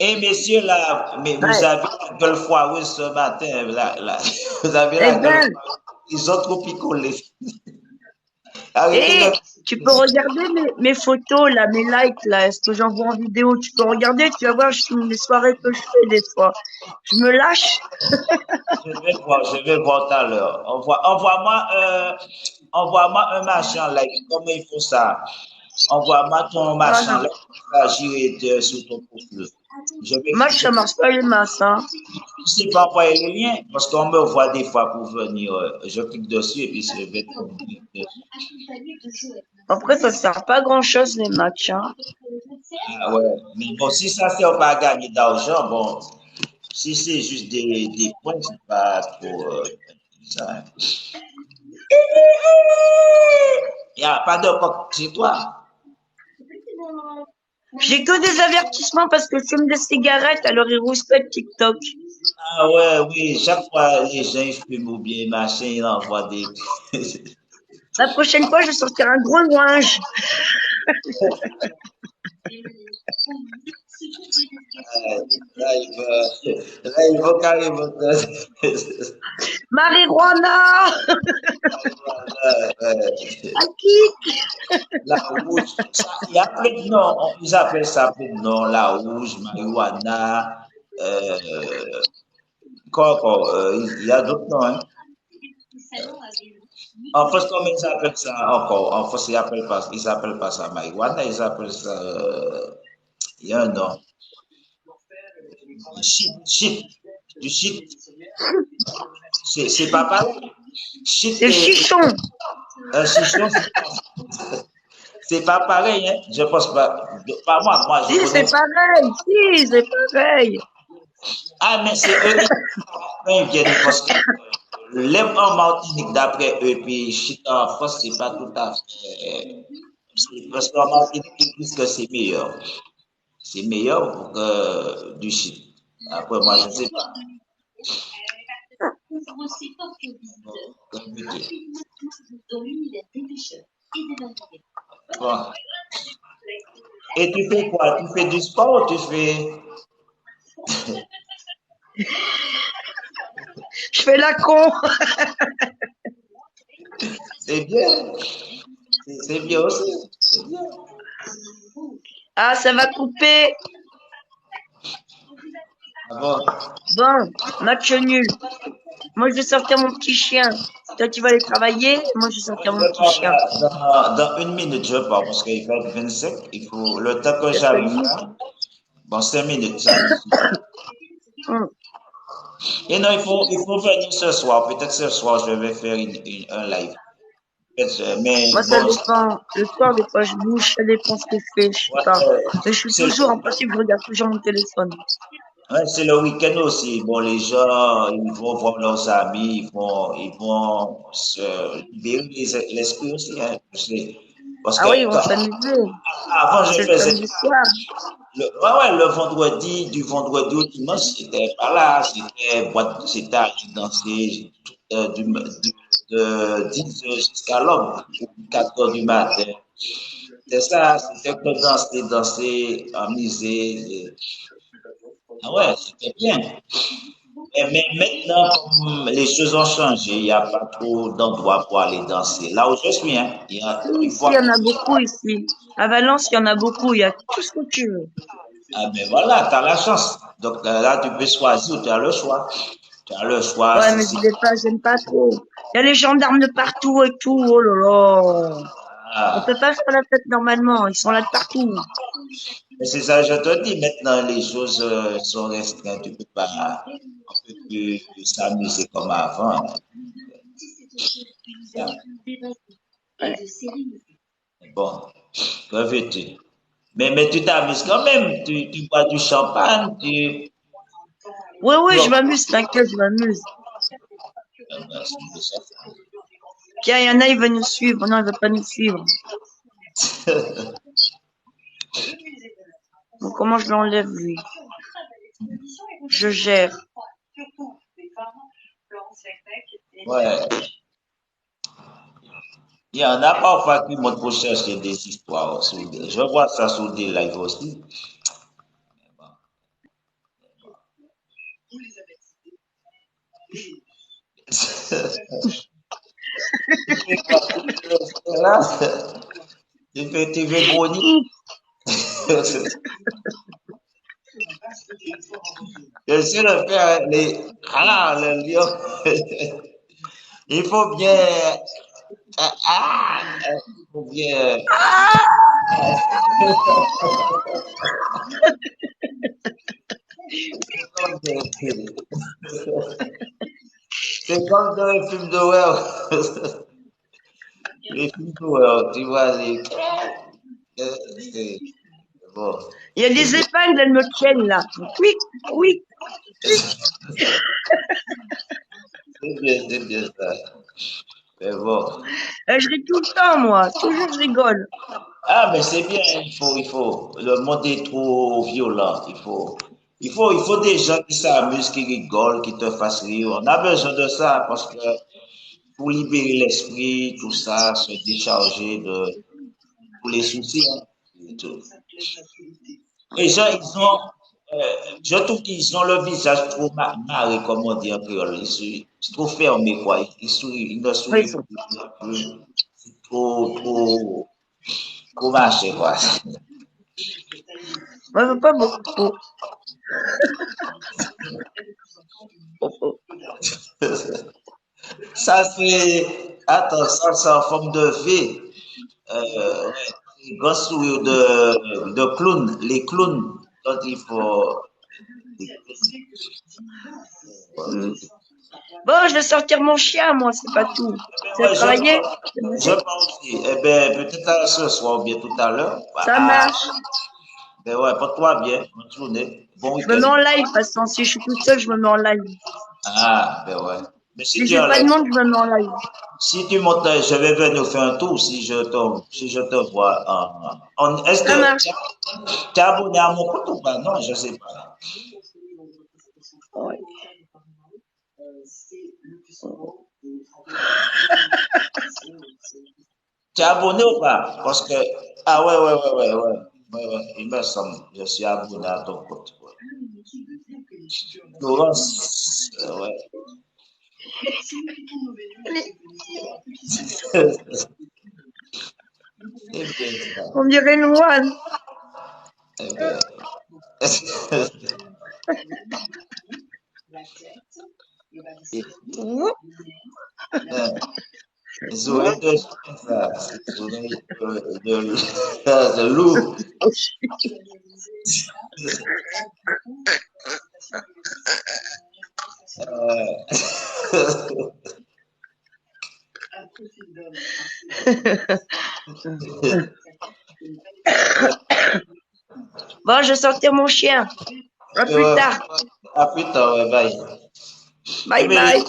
Et messieurs, là, mais vous Ouais. avez la gueule foireuse ce matin. Là. Vous avez Eh la gueule ben, foireuse. Ils ont trop picolé. Arrêtez et de. tu peux regarder mes photos, là, mes likes, là, ce que j'envoie en vidéo. Tu peux regarder, tu vas voir les soirées que je fais des fois. Je me lâche. Je vais voir tout à l'heure. Envoie-moi un machin, like, comment il faut ça? Envoie-moi ton Ah machin, non. like, j'irai sur ton profil. Je vais Match, ça marche pas les masses, hein. je sais pas envoyer le lien, parce qu'on me voit des fois pour venir. Je clique dessus et puis je vais cliquer dessus. Après, ça sert pas à grand chose, les matchs, hein. Ah ouais. Mais bon, si ça sert pas à gagner d'argent, bon, si c'est juste des points, c'est pas trop ça. Hein. Il n'y a pas de coq chez toi. J'ai que des avertissements parce que je fume des cigarettes, alors ils respectent TikTok. Ah ouais, oui, chaque fois les gens ils fument ou bien machin, ils envoient des. La prochaine fois, je vais sortir un gros ouinge. Là, il va carrément. Marijuana! La rouge, il y a plein de noms, ils appellent ça plein de noms, la rouge, marijuana, quoi encore, il y a d'autres noms, hein. En France, comment ils appellent ça encore? En France, ils appellent pas ça marijuana, ils appellent ça, il y a un nom, shit, du shit, c'est pas pareil. Shit C'est chichon. Un chichon, c'est pas pareil, hein. Je pense pas. Pas moi, je Si, connais. c'est pareil. Si, c'est pareil. Ah, mais c'est eux, ils viennent parce que l'aime en Martinique, d'après eux, puis shit en France, c'est pas tout à fait. Parce qu'en Martinique, ils disent que c'est meilleur. C'est meilleur que du shit. Après, moi, je sais pas. Bon. Et tu fais quoi? Tu fais du sport ou tu fais. Je fais la con. C'est bien. C'est bien aussi. C'est bien. Ah, ça va couper. Ah bon? Bon, match nul. Moi, je vais sortir mon petit chien. Toi, tu vas aller travailler. Moi, je vais sortir mon petit chien. Dans une minute, je pars parce qu'il fait 25. Il faut le temps que Ça fait j'arrive une là. Bon, 5 minutes, ça me suffit. Et non, il faut venir ce soir. Peut-être ce soir, je vais faire un live. Mais Moi, ça bon, dépend. Le soir, des fois, je bouge. Ça dépend ce que je fais. Je sais pas. Mais je suis c'est toujours en principe, je regarde toujours mon téléphone. ouais, c'est le week-end aussi. Bon, les gens, ils vont voir leurs amis, ils vont se libérer l'esprit aussi, hein, tu sais. Parce Ah oui, ils que vont s'amuser. avant, je C'est le faisais samedi soir. le vendredi, du vendredi au dimanche, c'était pas là, c'était boîte, c'était aller danser de 10 heures jusqu'à l'aube, 4 heures du matin. C'est ça, c'était que danser, amuser. Ah ouais, c'était bien. Mais maintenant, comme les choses ont changé, il n'y a pas trop d'endroits pour aller danser. Là où je suis, hein, Si, il ici, faut. il y en a beaucoup ici. À Valence, il y en a beaucoup. Il y a tout ce que tu veux. Ah ben voilà, tu as la chance. Donc là, tu peux choisir, tu as le choix. Tu as le choix. Ouais, mais j'y vais pas, j'aime pas trop. Il y a les gendarmes de partout et tout. Oh là là. On Ah, peut pas faire la fête normalement. Ils sont là de partout. mais c'est ça, je te dis, maintenant, les choses sont restreintes. Tu peux pas, on peut plus s'amuser comme avant. Ça. Ouais. Bon, que veux-tu? Mais tu t'amuses quand même. Tu bois du champagne, tu. Oui, oui, je Bon, m'amuse, t'inquiète, je m'amuse. c'est déjà ça. Tiens, il y en a, il va nous suivre. Non, il va pas nous suivre. Donc, comment je l'enlève, lui? Je gère. Ouais. Il y en a parfois qui montent pour chercher des histoires. Je vois ça sur des lives aussi. Tu fais quoi? Tu fais là? Tu fais brownie? Je suis le faire le lion. Il faut bien, il faut bien, c'est comme dans les films d'horreur. Les films d'horreur, tu vois, c'est bon. Il y a des épingles, elles me tiennent là. Oui, oui. C'est bien ça. Mais bon. Je ris tout le temps, moi. Toujours, je rigole. Ah, mais c'est bien, il faut. Le monde est trop violent. Il faut des gens qui s'amusent, qui rigolent, qui te fassent rire. On a besoin de ça parce que pour libérer l'esprit, tout ça, se décharger de tous les soucis, hein, et tout. Les gens, Je trouve qu'ils ont le visage trop marré, comme on dit en créole. C'est trop fermé, quoi. Ils ne Oui, ils sourient sont. plus. C'est trop mâché, quoi. Moi, je veux pas beaucoup. Ça fait, attends, ça, c'est en forme de V. Ouais, grand sourire de clown, les clowns. Donc, il faut. Hmm. Bon, je vais sortir mon chien, moi, c'est pas tout. Tu vas Ouais, travailler? je pense aussi. Eh bien, peut-être ce soir ou bien tout à l'heure. Ça marche. Ben ouais, porte-toi bien. Bonne journée. Bon Je me mets week-end. en live, de toute façon. Si je suis toute seule, je me mets en live. Ah, ben ouais. Mais si Si tu j'ai pas enlèves, de monde, je me mets en live. si tu montes, je vais venir faire un tour si je te vois est-ce Ça que marche. tu es abonné à mon compte ou pas? Non, je sais pas. Ouais. Tu es abonné ou pas? Parce que, ah ouais, ouais, ouais, ouais, ouais. Ouais, ouais, il me semble, je suis abonné à ton compte. Ouais. Laurence, ouais. C'est bien ça. On dirait une moine. Eh ben, Ouh, Zoé de ça, c'est Zoé de loup. Bon, je vais sortir mon chien. À plus Ouais, tard. à plus tard, ouais, bye. Bye Émilie, bye.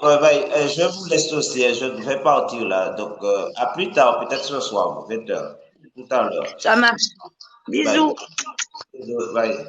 ouais, bye. Je vous laisse aussi, je vais partir là. Donc, à plus tard, peut-être ce soir, 20h, tout à l'heure. Ça marche. Bye. Bisous. Bye.